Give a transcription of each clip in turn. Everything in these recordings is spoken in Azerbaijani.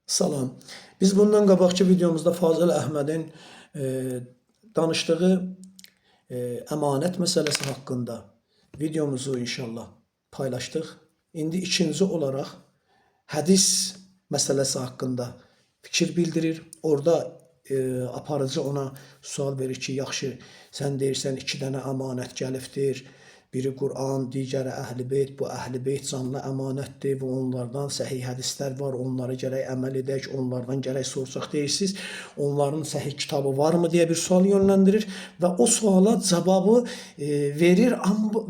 Salam. Biz bundan qabaqki videomuzda Fazıl Əhmədin danışdığı əmanət məsələsi haqqında videomuzu inşallah paylaşdıq. İndi ikinci olaraq hədis məsələsi haqqında fikir bildirir. Orada aparıcı ona sual verir ki, yaxşı, sən deyirsən 2 dənə əmanət gəlibdir. Biri Quran, digəri Əhl-i Beyt. Bu Əhl-i Beyt canlı əmanətdir və onlardan səhih hədislər var. Onlara gərək əməl edək, onlardan gərək soruşaq deyirsiniz. Onların səhih kitabı varmı deyə bir sual yönləndirir və o suala cavabı verir, amma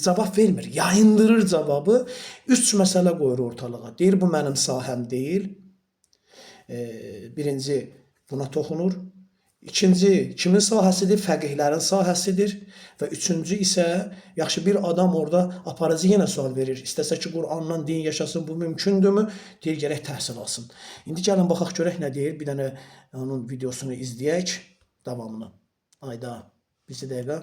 cavab vermir. Yayındırır cavabı. 3 məsələ qoyur ortalığa. Deyir, bu mənim sahəm deyil. Birinci buna toxunur. İkinci, kimin sahəsidir? Fəqihlərin sahəsidir. Və üçüncü isə, yaxşı bir adam orada aparıcı yenə sual verir. İstəsə ki, Qurandan din yaşasın, bu mümkündürmü? Deyir, gərək təhsil alsın. İndi gəlin, baxaq görək nə deyir. Bir dənə onun videosunu izləyək, davamını. Ayda, bir dəqiqə.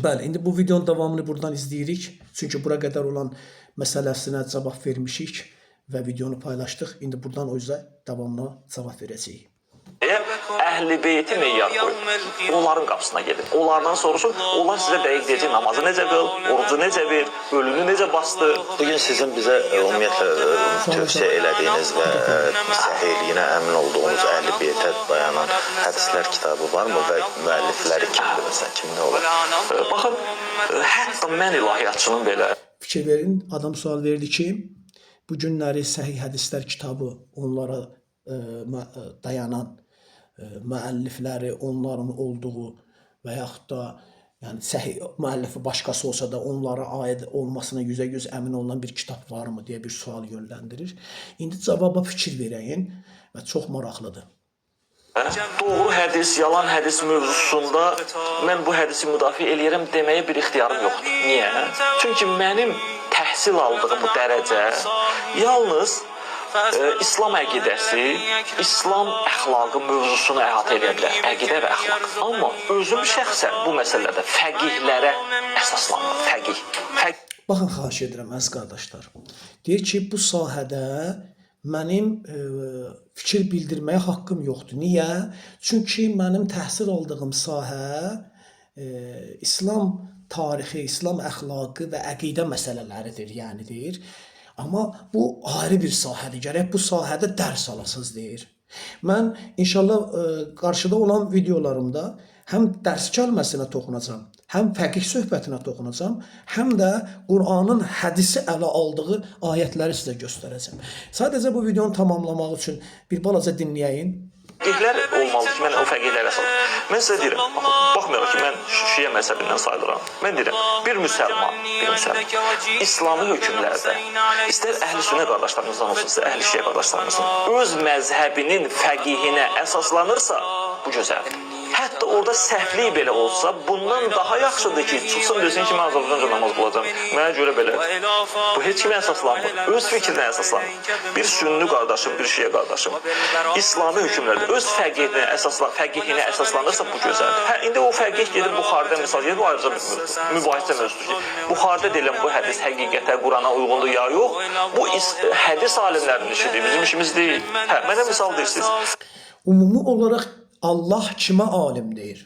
Bəli, indi bu videonun davamını buradan izləyirik. Çünki bura qədər olan məsələsinə cavab vermişik və videonu paylaşdıq. İndi buradan o yüzden davamına cavab verəcəyik. Əhl-i Beyti meyyar qoyub, onların qapısına gedin. Onlardan soruşun, onlar sizə dəqiq deyəcək namazı necə qıl, orucu necə ver, ölünü necə bastı. Bugün sizin bizə ümumiyyətlə tövsiyə elədiyiniz və səhihliyinə əmin olduğunuz Əhl-i Beytə dayanan hədislər kitabı varmı və müəllifləri kimdir məsələn, kimdə olur? Baxın, hətta mən ilahiyyatçının belə. Fikir verin, adam sual verdi ki, bu günləri səhih hədislər kitabı onlara dayanan müəllifləri, onların olduğu və yaxud da yəni səhih müəllifi başqası olsa da onlara aid olmasına %100 əmin olunan bir kitab varmı deyə bir sual yönləndirir. İndi cavaba fikir verəyin və çox maraqlıdır. Doğru hədis, yalan hədis mövzusunda mən bu hədisi müdafiə eləyirəm deməyə bir ixtiyarım yoxdur. Niyə? Çünki mənim təhsil aldığım bu dərəcə yalnız İslam əqidəsi, İslam əxlaqı mövzusunu əhatə edə bilər. Əqidə və əxlaq. Amma özüm şəxsən bu məsələdə fəqihlərə əsaslandım. Fəqih. Baxın, xahiş edirəm, əziz qardaşlar. Deyir ki, bu sahədə mənim fikir bildirməyə haqqım yoxdur. Niyə? Çünki mənim təhsil aldığım sahə İslam tarixi, İslam əxlaqı və əqidə məsələləridir, yəni deyir. Amma bu ayrı bir sahədir. Gərək bu sahədə dərs alasınız deyir. Mən inşallah qarşıda olan videolarımda həm dərs kəlməsinə toxunacam, həm fəqih söhbətinə toxunacam, həm də Qur'anın hədisi ələ aldığı ayətləri sizə göstərəcəm. Sadəcə bu videonu tamamlamaq üçün bir balaca dinləyəyin. Fəqihlər olmalıdır ki, mən o fəqihlərə əsaslandım. Mən sizə deyirəm, baxmayaraq ki, mən Şiə məzhəbindən sayılıram. Mən deyirəm, bir müsəlman, İslami hökmlərdə, istər əhl-i sünnə qardaşlarımızdan olsun, istər əhl-i şiə qardaşlarımızdan, öz məzhəbinin fəqihinə əsaslanırsa, bu gözəldir. Hətta orada səhvlik belə olsa, bundan daha yaxşıdır ki, çıxsın desin ki, mən Azərbaycanca namaz qılacam. Mənə görə belə. Bu heç kimə əsaslanmır. Öz fikrinə əsaslanır. Bir sünni qardaşım, bir şiə qardaşım İslami hökmlərdə öz fəqihinə əsaslanırsa, bu gözəldir. Hə, indi o fəqih gedib Buxarıda misal gedir, bu ayrıca bir mübahisə mövzusudur. Buxarıda deyilən bu hədis həqiqətə, Qurana uyğundur ya yox, bu hədis alimlərinin işidir, bizim işimiz deyil. Hə, mənə misal deyirsiniz. Ümumi olaraq Allah kimə alim deyir?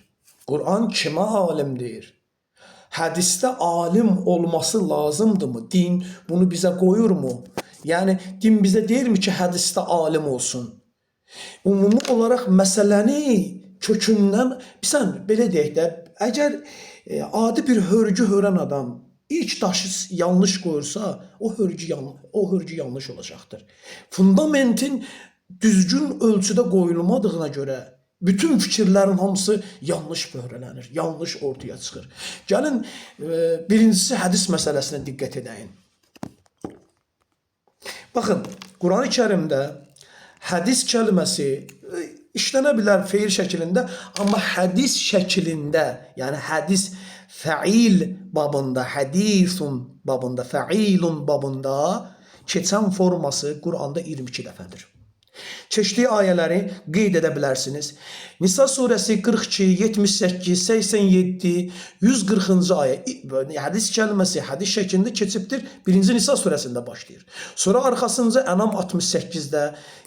Quran kimə alim deyir? Hədisdə alim olması lazımdırmı? Din bunu bizə qoyurmu? Yəni din bizə deyirmi ki, hədisdə alim olsun? Ümumi olaraq məsələni kökündən, bilsən, belə deyək də, əgər adi bir hörgü hörən adam ilk daşı yanlış qoyursa, o hörgü yanlış olacaqdır. Fundamentin düzgün ölçüdə qoyulmadığına görə bütün fikirlərin hamısı yanlış böhrələnir, yanlış ortaya çıxır. Gəlin, birincisi hədis məsələsinə diqqət edəyin. Baxın, Quran-ı Kərimdə hədis kəlməsi işlənə bilər feil şəklində, amma hədis şəklində, yəni hədis fəil babında, hədisun babında, fəilun babında keçən forması Quranda 22 dəfədir. keçdiyi ayələri qeyd edə bilərsiniz. Nisa surəsi 42, 78, 87, 140-cı ayə. Hədis kəlməsi hədis şəklində keçibdir. 1-ci Nisa surəsində başlayır. Sonra arxasınca Ənam 68-də,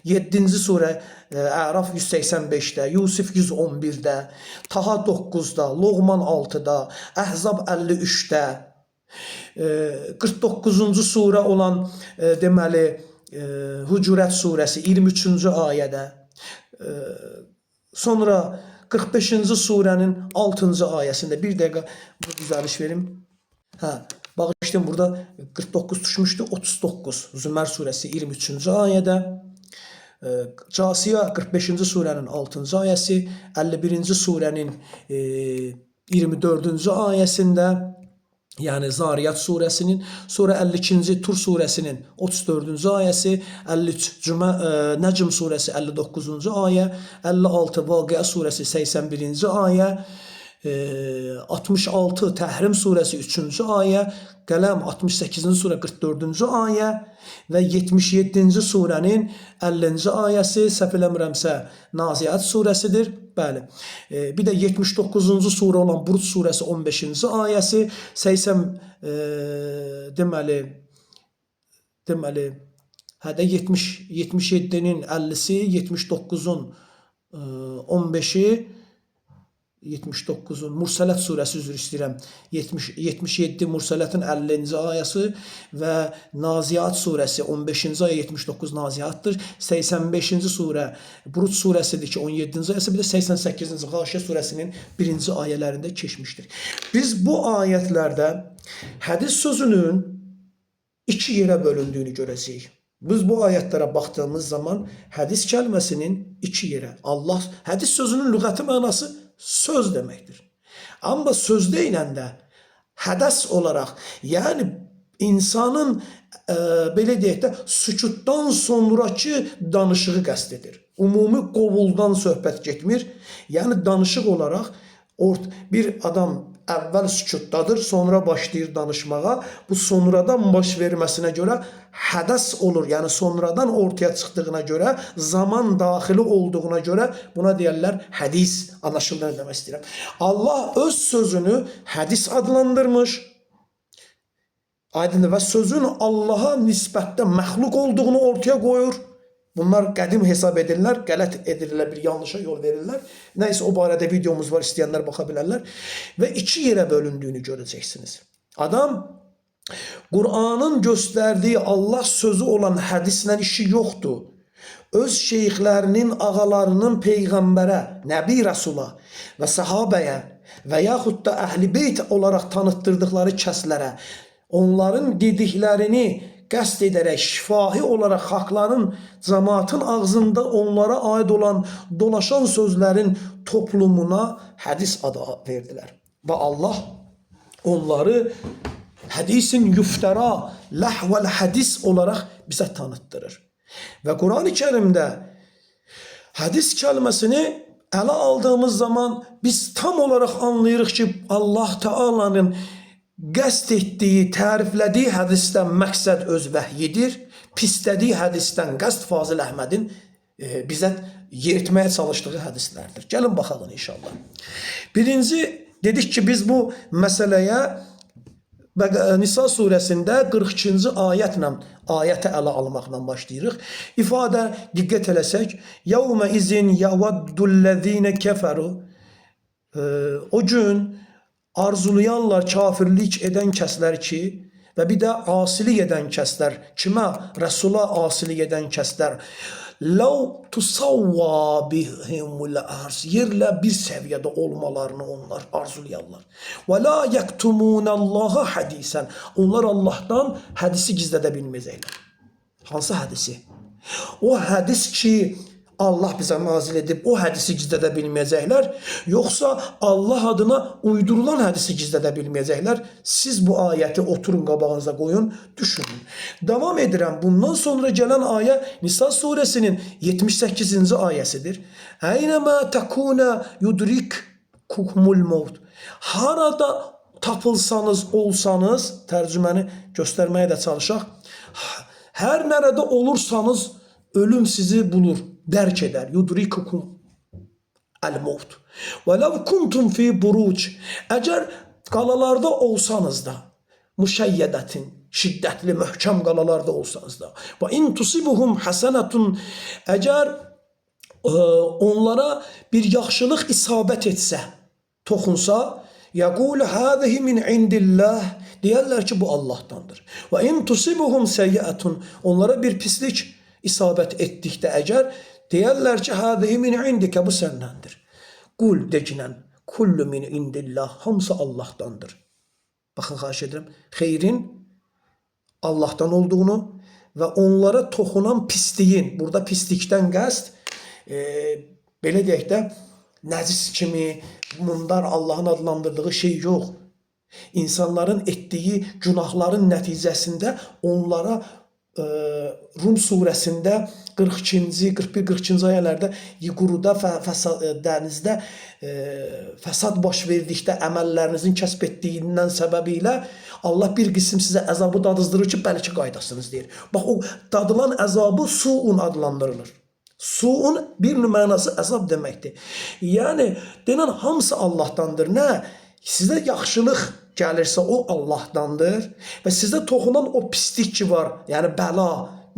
7-ci surə Əraf 185-də, Yusif 111-də, Taha 9-da, Loğman 6-da, Əhzab 53-də, 49-cu surə olan deməli Hucurat surəsi 23-cü ayədə, sonra 45-ci surənin 6-cı ayəsində bir dəqiqə bu düzəliş verim. Bağışlayın, burada 49 düşmüşdü, 39. Zümər surəsi 23-cü ayədə, Casiyə 45-ci surənin 6-cı ayəsi, 51-ci surənin 24-cü ayəsində, yəni Zariyat surəsinin, sonra 52-ci Tur surəsinin 34-cü ayəsi, 53 Nəcm surəsi 59-cu ayə, 56 Vaqiə surəsi 81-ci ayə, 66 Təhrim surəsi 3-cü ayə, Qələm 68-ci surə 44-cü ayə və 77-ci surənin 50-ci ayəsi, səhv eləmirəmsə, Naziat surəsidir. Bəli. Bir də 79-cu surə olan Buruc surəsi 15-ci ayəsi, 80 deməli 77-nin 50-si, 79-un 15-i, 79-un Mursələt surəsi, üzr istəyirəm, 77 Mursələtin 50-ci ayəsi və Naziat surəsi 15-ci ayə, 79 Naziatdır. 85-ci surə Buruc surəsidir ki, 17-ci ayəsi, bir də 88-ciĞaşiyə surəsinin 1-ci ayələrində keçmişdir. Biz bu ayətlərdə hədis sözünün 2 yerə bölündüyünü görəcəyik. Biz bu ayətlərə baxdığımız zaman hədis kəlməsinin 2 yerə, hədis sözünün lüğəti mənası söz deməkdir. Amma söz deyiləndə hədəs olaraq, yəni insanın belə deyək də sükutdan sonraki danışığı qəsd edir. Ümumi qovuldan söhbət getmir. Yəni danışıq olaraq bir adam əvvəl sükutdadır, sonra başlayır danışmağa. Bu sonradan baş verməsinə görə hədəs olur. Yəni sonradan ortaya çıxdığına görə, zaman daxili olduğuna görə buna deyərlər hədis. Anlaşılır demək istəyirəm. Allah öz sözünü hədis adlandırmış. Aydındır və sözün Allaha nisbətdə məxluq olduğunu ortaya qoyur. Bunlar qədim hesab edirlər, qələt edirlər, bir yanlışa yol verirlər. Nəysə o barədə videomuz var, istəyənlər baxa bilərlər. Və 2 yerə bölündüyünü görəcəksiniz. Adam Qur'anın göstərdiyi Allah sözü olan hədislə işi yoxdur. Öz şeyxlərinin, ağalarının Peyğəmbərə, Nəbi Rəsula və sahabəyə və yaxud da Əhl-i Beyt olaraq tanıtdırdıqları kəslərə, onların dediklərini qəsd edərək şifahi olaraq xalqların, cəmaatın ağzında onlara aid olan dolaşan sözlərin toplumuna hədis adı verdilər. Və Allah onları hədisin yüftəra, ləhvəl hədis olaraq bizə tanıtdırır. Və Quran-ı Kərimdə hədis kəlməsini ələ aldığımız zaman biz tam olaraq anlayırıq ki, Allah Teala'nın qəsd etdiyi, təriflədiyi hədisdən məqsəd öz vəhyidir. Pislədiyi hədisdən qəsd Fazıl Əhmədin bizə yeritməyə çalışdığı hədislərdir. Gəlin baxalım inşallah. Birinci, dedik ki, biz bu məsələyə Nisa surəsində 42-ci ayəti ələ almaqla başlayırıq. İfadə diqqət eləsək, yəvmə izin yəvəddüllezine kəfəru, o gün arzulayanlar, kafirlik edən kəslər ki, və bir də asilik edən kəslər, kimə? Rəsula asilik edən kəslər. Ləv tusavva bihimul arz, yerlə bir səviyyədə olmalarını onlar arzulayanlar. Və la yəktumunəllaha hədisən, onlar Allahdan hədisi gizlədə bilməyəcəklər. Hansı hədisi? O hədis ki, Allah bizə nazil edib, o hədisi gizlədə bilməyəcəklər, yoxsa Allah adına uydurulan hədisi gizlədə bilməyəcəklər. Siz bu ayəti oturun qabağınıza qoyun, düşünün. Davam edirəm. Bundan sonra gələn ayə Nisa surəsinin 78-ci ayəsidir. Əynəmə təkunə yudrikkumul mevt. Harada tapılsanız, olsanız, tərcüməni göstərməyə də çalışaq. Hər nərədə olursanız, ölüm sizi bulur. dərk edər. Yudrikukum el-mevt. Və ləv kuntum fi buruc. Əgər qalalarda olsanız da, müşəyyədətin, şiddətli, möhkəm qalalarda olsanız da, və in tusibuhum həsənətun, əgər onlara bir yaxşılıq isabət etsə, toxunsa, yəqulu həzihi min indillah, deyərlər ki, bu Allahdandır. Və in tusibuhum seyyiətun, onlara bir pislik isabət etdikdə əgər, deyərlər ki, həzihi min indikə, bu səndəndir. Qul deginən, kullu min indillah, hamısı Allahdandır. Baxın, xahiş edirəm, xeyrin Allahdan olduğunu və onlara toxunan pisliyin, burada pislikdən qəsd, belə deyək də, nəcis kimi, mundar Allahın adlandırdığı şey yox. İnsanların etdiyi günahların nəticəsində onlara Rum surəsində 42-ci, 41-42-ci ayələrdə quruda, dənizdə fəsad baş verdikdə əməllərinizin kəsb etdiyindən səbəbilə Allah bir qism sizə əzabı dadızdırır ki, bəlkə qaydasınız deyir. Bax, o dadılan əzabı suun adlandırılır. Suun bir mənası əzab deməkdir. Yəni, denən hamısı Allahdandır. Nə? Sizə yaxşılıq gəlirsə o Allahdandır və sizə toxunan o pislik ki var, yəni bəla,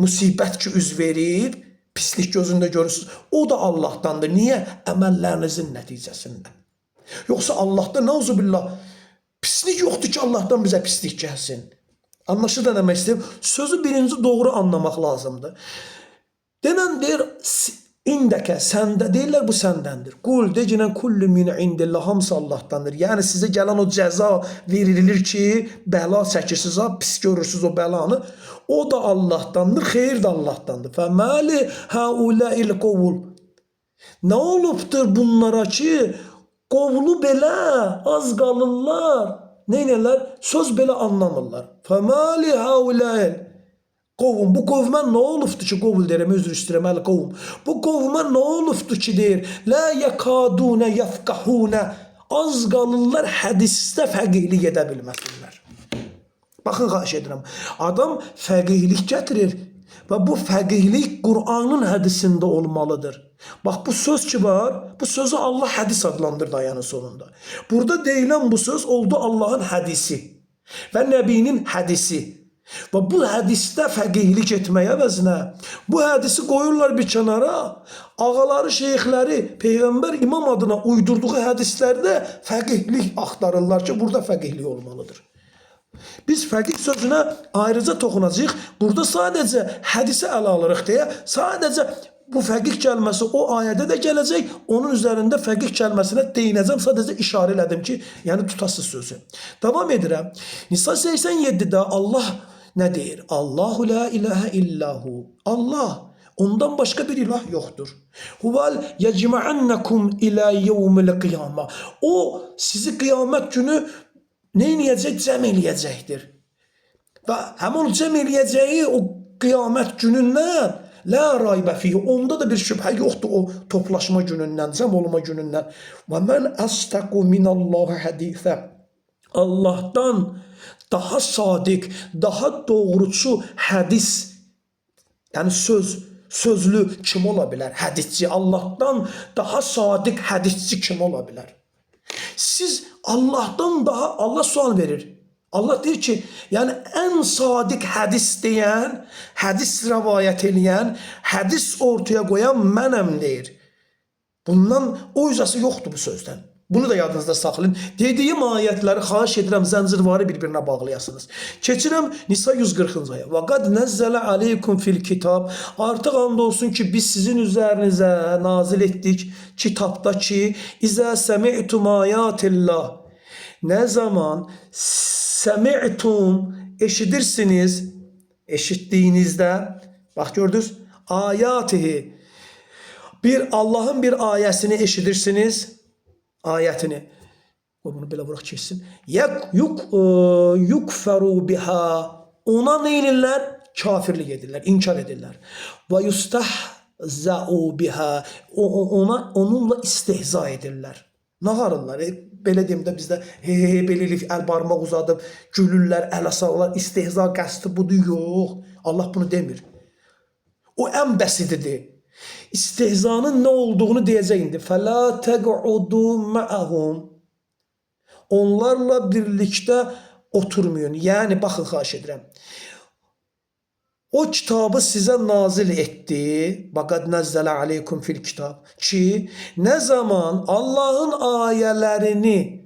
müsibət ki üz verir, pislik gözündə görürsünüz, o da Allahdandır. Niyə? Əməllərinizin nəticəsində. Yoxsa Allahda nauzubillah pislik yoxdur ki, Allahdan bizə pislik gəlsin. Anlaşır da demək istəyir? Sözü birinci doğru anlamaq lazımdır. Denən deyir, indəkə, səndə, deyirlər bu səndəndir. Qul, deginən kullu min indillah, hamısı Allahdandır. Yəni sizə gələn o cəza verilir ki, bəla çəkirsiniz, pis görürsünüz o bəlanı. O da Allahdandır, xeyir də Allahdandır. Fəməli həuləil qovul. Nə olubdur bunlara ki, qovulu belə az qalırlar. Neynələr? Söz belə anlamırlar. Fəməli həuləil qovum. Bu qovmə nə olubdur ki, qovul deyirəm, özür istəyirəm, əli qovum. Bu qovmə nə olubdur ki, deyir, lə yəkadunə yəfqahunə, az qalırlar hədisdə fəqihlik edə bilməsinlər. Baxın, xahiş edirəm, adam fəqihlik gətirir və bu fəqihlik Qur'anın hədisində olmalıdır. Bax, bu söz ki var, bu sözü Allah hədis adlandırdı ayənin sonunda. Burada deyilən bu söz oldu Allahın hədisi və Nəbinin hədisi. Və bu hədisdə fəqihlik etməyə əvəzinə, bu hədisi qoyurlar bir kənara, ağaları, şeyxləri, Peyğəmbər imam adına uydurduğu hədislərdə fəqihlik axtarırlar ki, burada fəqihlik olmalıdır. Biz fəqih sözünə ayrıca toxunacaq, burada sadəcə hədisi ələ alırıq deyə, sadəcə bu fəqih kəlməsi o ayədə də gələcək, onun üzərində fəqih kəlməsinə deyinəcəm, sadəcə işarə elədim ki, yəni tutasız sözü. Davam edirəm. Nisa 87-də Allah nə deyir? Allahu la ilahə illahu. Allah, ondan başqa bir ilah yoxdur. Huval yecma'annakum ila yevmil qiyamah. O sizi qiyamət günü nə eləyəcək? Cəm eləyəcəkdir. Və həmin cəm eləyəcəyi o qiyamət günündən la raybə fihi, onda da bir şübhə yoxdur o toplaşma günündən, cəm olma günündən. Və mən əstəqu minallahi hədisə. Allahdan daha sadiq, daha doğrucu hədis, yəni sözlü kim ola bilər? Hədisçi. Allahdan daha sadiq hədisçi kim ola bilər? Siz Allahdan daha, Allah sual verir. Allah deyir ki, yəni ən sadiq hədis deyən, hədis rəvayət eləyən, hədis ortaya qoyan mənəm deyir. Bundan o üzəsi yoxdur bu sözdən. Bunu da yadınızda saxlayın. Dediyim ayətləri xahiş edirəm, zəncirvarı bir-birinə bağlayasınız. Keçirəm Nisa 140-cı ayə. Və qad nəzzələ aleykum fil kitab. Artıq and olsun ki, biz sizin üzərinizə nazil etdik kitabda ki, İzə səmi'tum ayatillah. Nə zaman səmi'tum eşidirsiniz, eşitdiyinizdə, bax gördünüz, ayatihi, bir Allahın bir ayəsini eşidirsiniz, ayətini. Bunu belə vuraq keçsin. Yukferu biha. Ona nə edirlər? Kafirlik edirlər, inkar edirlər. Və yustahza'u biha. Onunla istehza edirlər. Nağarırlar. Belə deyim də bizdə belirlik əl barmaq uzadıb, gülürlər, əl asarlar, istehza qəsdi budur, yox. Allah bunu demir. O ən bəsididir. İstehzanın ne olduğunu deyəcək indi. Fələ təq'udu ma'ahum. Onlarla birlikte oturmayın. Yani bakın xahiş edirəm. O kitabı size nazil etti. Bakad nəzzələ aleykum fil kitab. Ki ne zaman Allah'ın ayələrini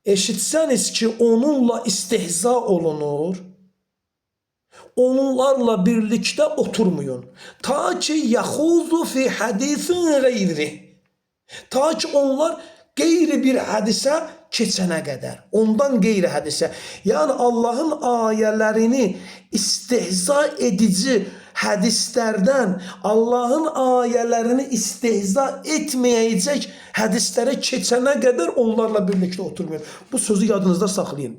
eşitsəniz ki onunla istehza olunur, onlarla birlikte oturmayın. Ta ki yahuzu fi hadisin gayri. Ta ki onlar qeyri bir hədisə keçənə qədər. Ondan qeyri hədisə. Yəni Allahın ayələrini istehza edici hədislərdən Allahın ayələrini istehza etməyəcək hədislərə keçənə qədər onlarla birlikdə oturmayın. Bu sözü yadınızda saxlayın.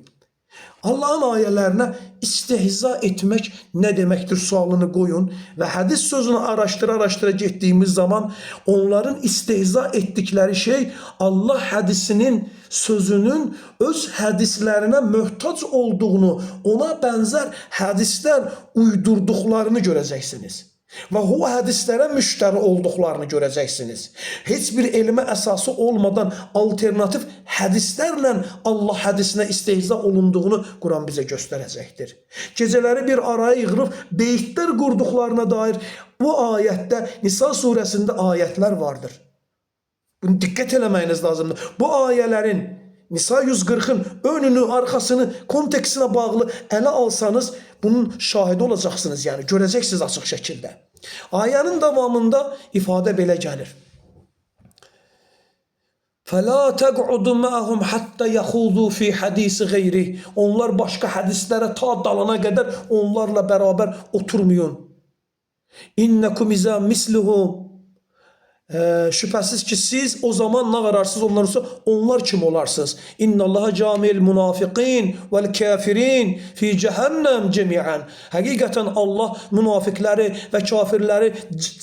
Allah'ın ayələrinə istehza etmək nə deməkdir sualını qoyun və hədis sözünü araştıra getdiyimiz zaman onların istehza etdikləri şey Allah hədisinin sözünün öz hədislərinə möhtac olduğunu, ona bənzər hədislər uydurduqlarını görəcəksiniz. Və o hədislərə müştəri olduqlarını görəcəksiniz. Heç bir elmə əsası olmadan alternatif hədislərlə Allah hədisinə istehza olunduğunu Quran bizə göstərəcəkdir. Gecələri bir araya yığılıb beytlər qurduqlarına dair bu ayətdə Nisa surəsində ayətlər vardır. Bunu diqqət eləməyiniz lazımdır. Bu ayələrin Nisa 140'ın önünü, arxasını, kontekstine bağlı ələ alsanız bunun şahidi olacaqsınız. Yəni görəcəksiniz açıq şəkildə. Ayənin davamında ifadə belə gəlir. فَلَا تَقْعُدُ مَعَهُمْ حَتَّى يَخُوضُوا فِي حَدِيثِ غَيْرِهِ. Onlar başqa hədislərə ta dalana qədər onlarla bərabər oturmayın. İnnekum izâ misluhum. Şüphesiz ki siz o zaman ne kararsız onlarsa onlar kim olarsınız? İnnallaha camil munafiqin vel kafirin fi cehennem cemi'an. Hakikaten Allah münafıkları ve kafirleri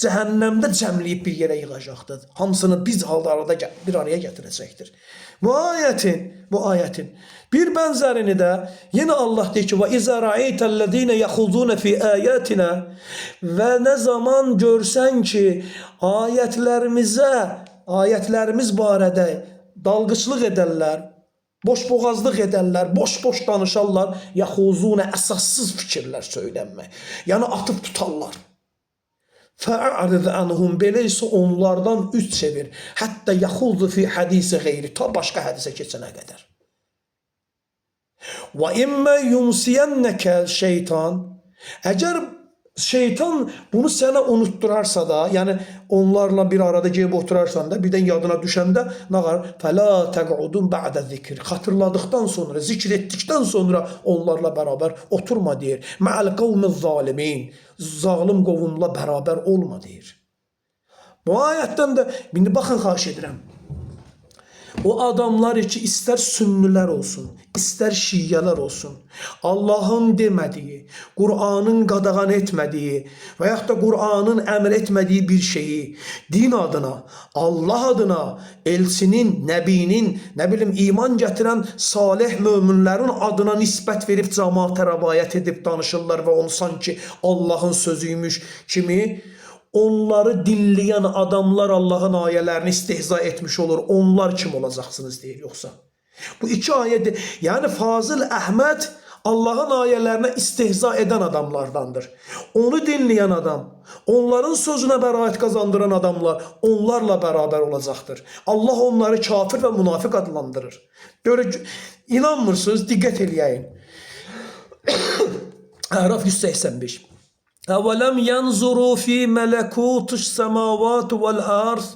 cehennemde cəmləyib bir yere yığacaqdır. Hamısını biz halda bir araya getirecektir. Bu ayetin bir benzerini de yine Allah deyir ki: "Ve izâ ra'eytellezîne yahudûne fî âyâtina." Ve ne zaman görsen ki ayetlerimiz barədə dalgıçlıq edərlər, boşboğazlıq edərlər, boş danışarlar, yahuzûne əsassız fikirlər söylənmək. Yəni atıp tutarlar. فَاَعْرِضْ عَنْهُمْ. Beləysə onlardan üç çevir. Hətta yaxuzu fi hadisi gayri. Ta başqa hədisə keçənə qədər. وَاِمَّا يُنْسِيَنَّكَ şeytan. Əgər şeytan bunu sənə unutturarsa da, yani onlarla bir arada gelib oturarsan da, birdən yadına düşəndə nə var? فَلَا تَقْعُدُمْ بَعْدَ zikr. Xatırladıktan sonra, zikr etdikten sonra onlarla beraber oturma deyir. مَعَلْ قَوْمِ الظَّالِمِينَ. Zalim qovumla beraber olma deyir. Bu ayetten de, şimdi bakın xahiş edirəm. O adamlar ki ister sünnüler olsun, ister şiyeler olsun, Allah'ın demediği, Kur'an'ın qadağan etmediği veyahut da Kur'an'ın emir etmediği bir şeyi din adına, Allah adına, elçinin, nebinin, ne bileyim iman getiren salih müminlerin adına nispət verip cemaate rəvayət edip danışırlar ve onu sanki Allah'ın sözüymüş kimi. Onları dinleyen adamlar Allah'ın ayelerini istehza etmiş olur. Onlar kim olacaksınız deyir yoksa. Bu iki ayet, yani Fazıl Ahmet Allah'ın ayelerine istehza eden adamlardandır. Onu dinleyen adam, onların sözüne beraat kazandıran adamlar onlarla beraber olacaktır. Allah onları kafir ve münafık adlandırır. İnanmırsınız, dikkat eləyin. Araf 185. أَوَلَمْ يَنْظُرُوا فِي مَلَكُوتُ السَّمَاوَاتُ وَالْأَرْضِ.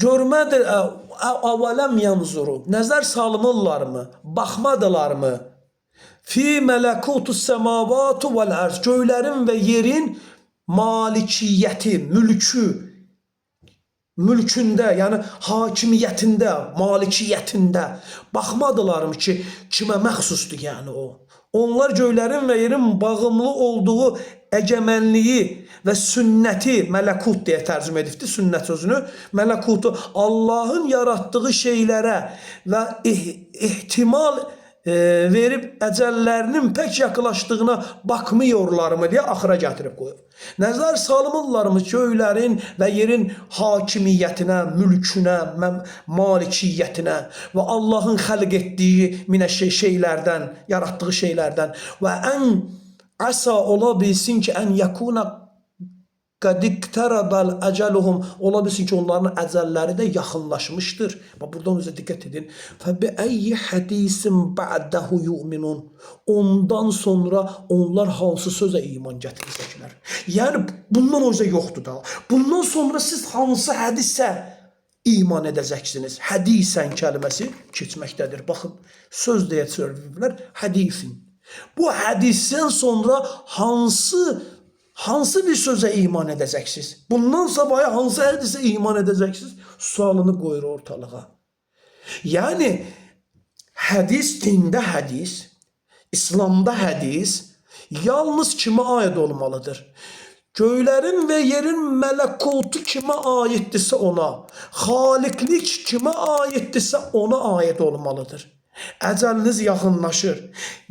Görmədir, əvələm yanzuru, nəzər salmırlar mı, baxmadılar mı? Fi mələkutus səmavatu vəl ərz. Göylərin və yerin malikiyyəti, mülkündə, yəni hakimiyyətində, malikiyyətində baxmadılar mı ki, kimə məxsusdur yəni o? Onlar göylərin və yerin bağımlı olduğu əgəmənliyi və sünnəti, mələkut deyə tərcümə edibdir, sünnət sözünü, mələkutu Allah'ın yarattığı şeylərə və ihtimal verib əcəllərinin pək yaxınlaşdığına baxmıyorlarmı deyə axıra gətirib qoyub. Nəzər salmırlarmı göylərin və yerin hakimiyyətinə, mülkünə, malikiyyətinə və Allahın xəlq etdiyi şeylərdən, yaratdığı şeylərdən və ən asa ola bilsin ki, ən yakuna qadiqtaradal əcəluhum, ola bilsin ki, onların əcəlləri də yaxınlaşmışdır. Buradan özə diqqət edin. Fəbi-əyyi hədisin ba'dahu yu'minun. Ondan sonra onlar hansı sözə iman gətirəcəklər? Yəni, bundan özə yoxdur da. Bundan sonra siz hansı hədisə iman edəcəksiniz? Hədisən kəlməsi keçməkdədir. Baxın, söz deyə çeviriblər, hədisin. Bu hədisdən sonra hansı bir sözə iman edəcəksiniz? Bundan sabahı hansı hədisə iman edəcəksiniz? Sualını qoyur ortalığa. Yəni, hədis, dində hədis, İslamda hədis yalnız kimə aid olmalıdır? Göylərin və yerin mələkutu kimə aiddirsə ona, xaliqlik kimə aiddirsə ona aid olmalıdır. Əcəliniz yaxınlaşır.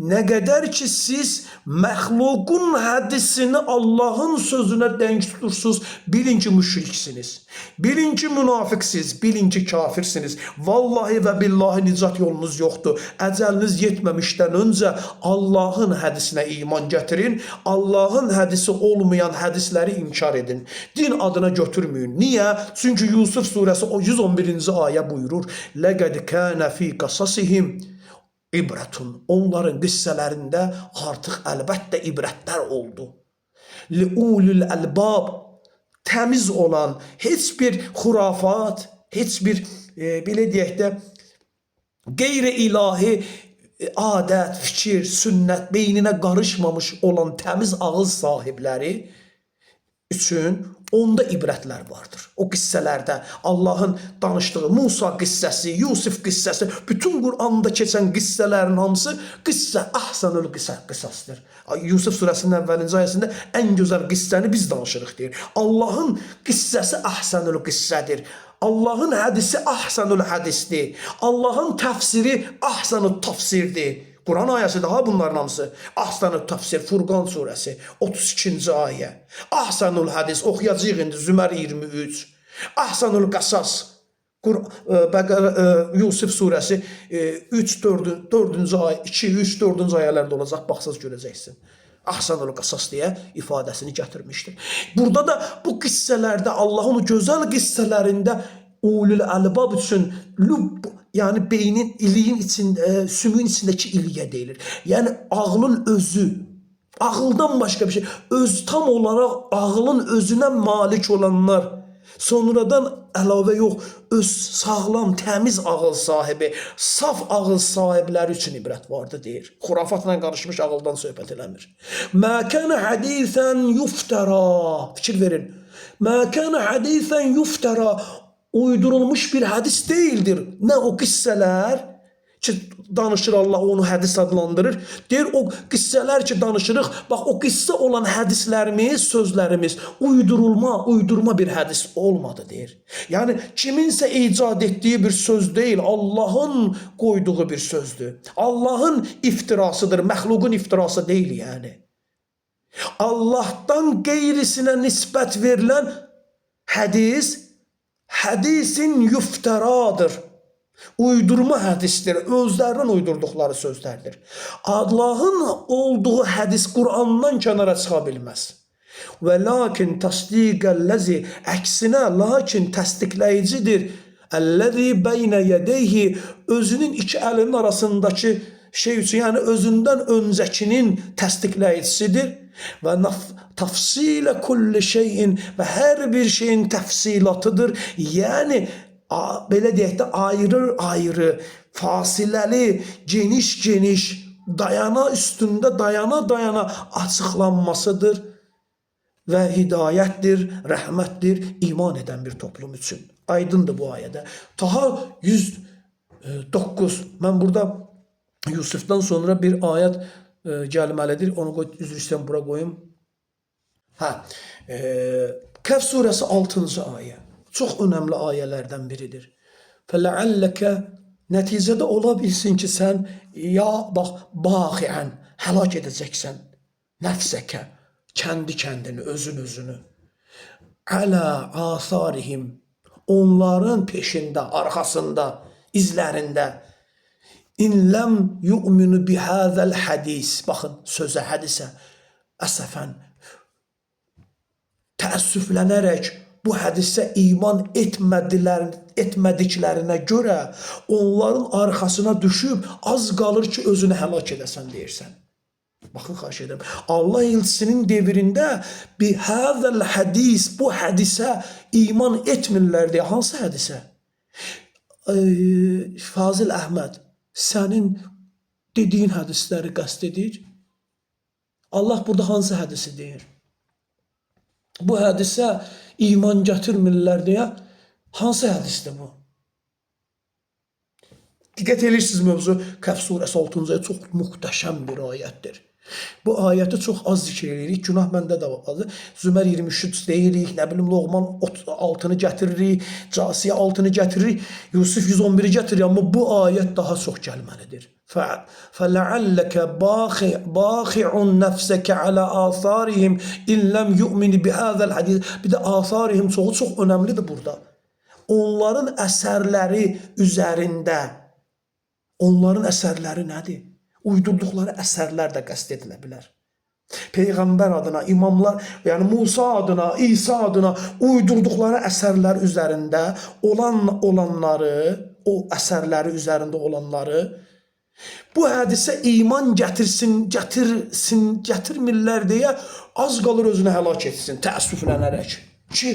Nə qədər ki siz məxluqun hədisini Allahın sözünə denk tutursunuz, bilin ki müşriksiniz. Bilin ki münafiqsiniz, bilin ki kafirsiniz. Vallahi və billahi nicat yolunuz yoxdur. Əcəliniz yetməmişdən öncə Allahın hədisinə iman gətirin. Allahın hədisi olmayan hədisləri inkar edin. Din adına götürməyin. Niyə? Çünki Yusuf surəsi 111-ci ayə buyurur. Ləqəd kənə fi qasasihim ibrətun. Onların qissələrində artıq əlbəttə ibrətlər oldu. Liulul əlbab, təmiz olan, heç bir xurafat, heç bir belə deyək də qeyri-ilahi adət, fikir, sünnət beyninə qarışmamış olan təmiz ağız sahibləri üçün onda ibrətlər vardır. O qissələrdə Allahın danışdığı Musa qissəsi, Yusuf qissəsi, bütün Quranda keçən qissələrin hamısı qissə, ahsanul qisasdır. Yusuf surəsinin əvvəlinci ayəsində ən gözəl qissəni biz danışırıq deyir. Allahın qissəsi ahsanul qissədir. Allahın hədisi ahsanul hədisdir. Allahın təfsiri ahsanul tafsirdir. Quran ayəsi daha bunların hamısı. Ahsanul tafsir, Furqan surəsi 32-ci ayə. Ahsanul hədis, oxuyacaq indi Zümər 23. Ahsanul qasas, Yusuf surəsi 3-4-cü ayə, 2-3-4-cü ayələrdə olacaq, baxsaz görəcəksin. Ahsanul qasas deyə ifadəsini gətirmişdir. Burada da bu qissələrdə, Allahın o gözəl qissələrində ulul əlbab üçün lübb, yəni beynin, iliyin içində, sümüyün içindəki iliyə deyilir. Yəni ağlın özü, ağıldan başqa bir şey, tam olaraq ağlın özünə malik olanlar, sonradan əlavə yox, öz sağlam, təmiz ağıl sahibi, saf ağıl sahibləri üçün ibrət vardı deyir. Xurafatla qarışmış ağıldan söhbət eləmir. Mə kənə hədisən yuftara, fikir verin. Mə kənə hədisən yuftara, uydurulmuş bir hədis deyildir. Nə o qissələr ki, danışır Allah onu hədis adlandırır. Deyir, o qissələr ki, danışırıq, bax o qissə olan hədislərimiz, sözlərimiz uydurma bir hədis olmadı deyir. Yəni, kiminsə icad etdiyi bir söz deyil, Allahın qoyduğu bir sözdür. Allahın iftirasıdır, məxluqun iftirası deyil yəni. Allahdan qeyrisinə nisbət verilən hədis, hədisin yuftaradır. Uydurma hədisdir, özlərinin uydurduqları sözlərdir. Allahın olduğu hədis Qur'andan kənara çıxa bilməz. Və lakin təsdiqəlləzi, əksinə, lakin təsdiqləyicidir. Əlləzi beynə yədeyhi, özünün iki əlinin arasındakı şey üçün, yəni özündən öncəkinin təsdiqləyicisidir. Və təfsilə kulli şeyin, və hər bir şeyin təfsilatıdır. Yəni, belə deyək də ayrı-ayrı, fasiləli, geniş-geniş, üstündə dayana açıqlanmasıdır və hidayətdir, rəhmətdir iman edən bir toplum üçün. Aydındır bu ayədə. Taha 109, mən burada Yusufdan sonra bir ayət gəlməlidir. Onu üzr istəyəm, bura qoyum. Kəf surəsi 6-cı ayə. Çox önəmli ayələrdən biridir. فَلَعَلَّكَ Nəticədə ola bilsin ki, sən ya bax baxiən həlak edəcəksən nəfsəkə, kəndini, özünü. Ələ asarihim, onların peşində, arxasında, izlərində. İn ləm yu'minu bihəzəl hədis. Baxın sözə, hədisə. Əsəfən, təəssüflənərək bu hədisə iman etmədiklərinə görə onların arxasına düşüb az qalır ki, özünü həlak edəsən deyirsən. Baxın, xahiş edirəm. Allah elçisinin devrində bihəzəl hədis, bu hədisə iman etmirlər deyə. Hansı hədisə? Fazil Əhməd, sənin dediyin hədisləri qəsd edir. Allah burada hansı hədisi deyir? Bu hədisə iman gətirmirlər deyə hansı hədisdir bu? Diqqət edirsiniz mövzu Kəhf surəsi 6-cı çox möhtəşəm bir ayətdir. Bu ayəti çox az zikr edirik. Günah məndə də var. Zümər 23 deyirik, nə bilim Loğman 6-nı gətiririk, Casiyə 6-nı gətiririk, Yusuf 111-i gətiririk. Amma bu ayət daha çox gəlməlidir. فَلَعَلَّكَ بَاخِعٌ نَفْسَكَ عَلَى آثَارِهِمْ إِنْ لَمْ يُؤْمِنِ بِهَذَا الْحَدِيثِ. Bir də asarihim çox önəmlidir burada. Onların əsərləri üzərində, onların əsərləri nədir? Uydurduqları əsərlər də qəsd edilə bilər. Peyğəmbər adına, imamlar, yəni Musa adına, İsa adına uydurduqları əsərlər üzərində olanları, o əsərləri üzərində olanları, bu hədisə iman gətirmirlər deyə az qalır özünü həlak etsin, təəssüflənərək. Ki,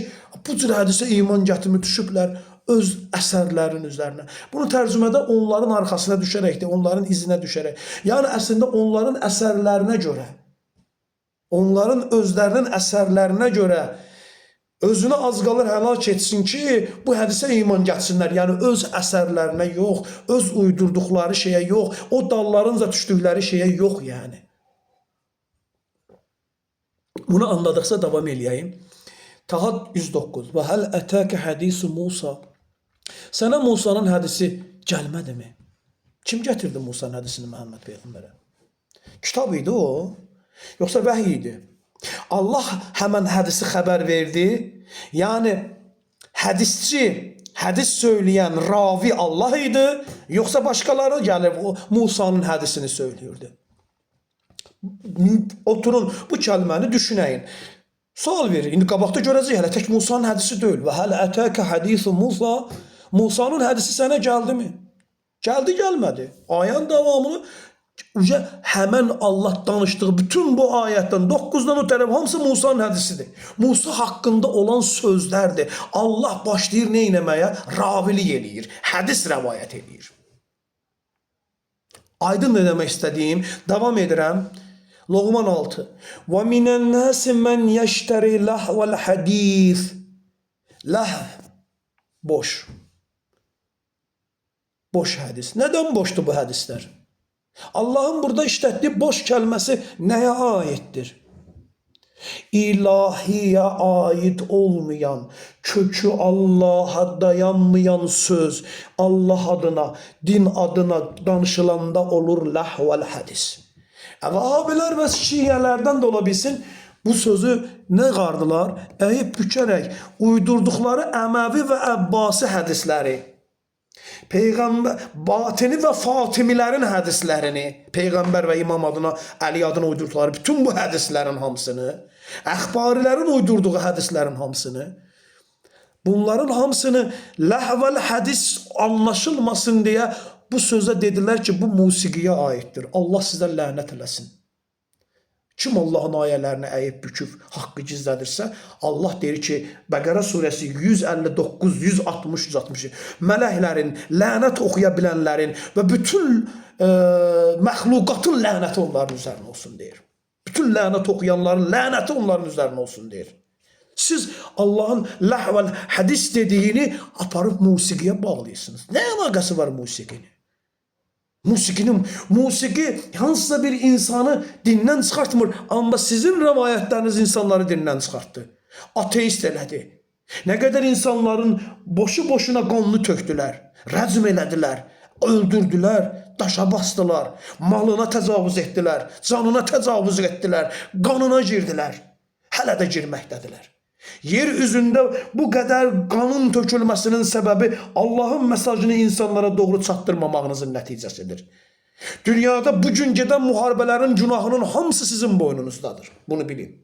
bu cür hədisə iman gətirmir, düşüblər öz əsərlərin üzərinə. Bunu tərcümədə onların arxasına düşərəkdir, onların izinə düşərək. Yəni, əslində onların əsərlərinə görə, onların özlərinin əsərlərinə görə özünü az qalır həlak etsin ki, bu hədisə iman gətirsinlər. Yəni, öz əsərlərinə yox, öz uydurduqları şeyə yox, o dallarınca düşdükləri şeyə yox yəni. Bunu anladıqsa davam eləyəyim. Taha 109. Və həl ətəkə hədisu Musa. Sənə Musanın hədisi gəlmədimi? Kim gətirdi Musanın hədisini Məhəmməd Peyğəmbərə? Kitab idi o, yoxsa vəhiy idi? Allah həmən hədisi xəbər verdi. Yəni, hədisçi, hədis söyləyən ravi Allah idi, yoxsa başqaları gəlib o Musanın hədisini söylüyordu. Oturun, bu kəlməni düşünəyin. Sual verir. İndi qabaqda görəcək, hələ tək Musanın hədisi deyil. Və hələ ətəkə hədisu Musa. Musanın hədisi sənə gəldi mi? Gəldi, gəlmədi. Ayənin davamını həmən Allah danışdığı bütün bu ayətdən 9-dan o tərəf hamısı Musanın hədisidir. Musa haqqında olan sözlərdir. Allah başlayır nə eləməyə? Ravilik eləyir. Hədis rəvayət eləyir. Aydın nə demək istədiyim? Davam edirəm. Loğman 6. Və minən nəsi mən yəştəri ləhvəl hədis. Ləhv. Boş. Boş hədis. Nədən boşdur bu hədislər? Allahın burada işlətdiyi boş kəlməsi nəyə aiddir? İlahiyə aid olmayan, kökü Allah'a dayanmayan söz Allah adına, din adına danışılanda olur ləhvəl hədis. Vəhabilər və şiələrdən də ola bilsin, bu sözü nə qardılar? Əyib bükərək uydurduqları Əməvi və Əbbasi hədisləri, Peyğəmbər, Batini və Fatimilərin hədislərini, Peyğəmbər və İmam adına, Əli adına uydurduqları bütün bu hədislərin hamısını, əxbarilərin uydurduğu hədislərin hamısını, bunların hamısını ləhvəl hədis anlaşılmasın deyə bu sözə dedilər ki, bu musiqiyə aiddir. Allah sizdən lənət eləsin. Kim Allahın ayələrini əyib büküb haqqı gizlədirsə, Allah deyir ki, Bəqərə surəsi 159, 160, 160 mələklərin, lənət oxuya bilənlərin və bütün məxluqatın lənəti onların üzərinə olsun deyir. Bütün lənət oxuyanların lənəti onların üzərinə olsun deyir. Siz Allahın ləhvəl hədis dediyini aparıb musiqiyə bağlayırsınız. Nə əlaqəsi var musiqinin? Musiqi hansısa bir insanı dindən çıxartmır, amma sizin rəvayətləriniz insanları dindən çıxartdı. Ateist elədi. Nə qədər insanların boşu-boşuna qanını tökdülər, rəcm elədilər, öldürdüler, daşa bastılar, malına təcavüz etdilər, canına təcavüz etdilər, qanına girdilər. Hələ də girməkdədirlər. Yer üzündə bu qədər qanın tökülməsinin səbəbi Allahın mesajını insanlara doğru çatdırmamağınızın nəticəsidir. Dünyada bugün gedən müharibələrin günahının hamısı sizin boynunuzdadır. Bunu bilin.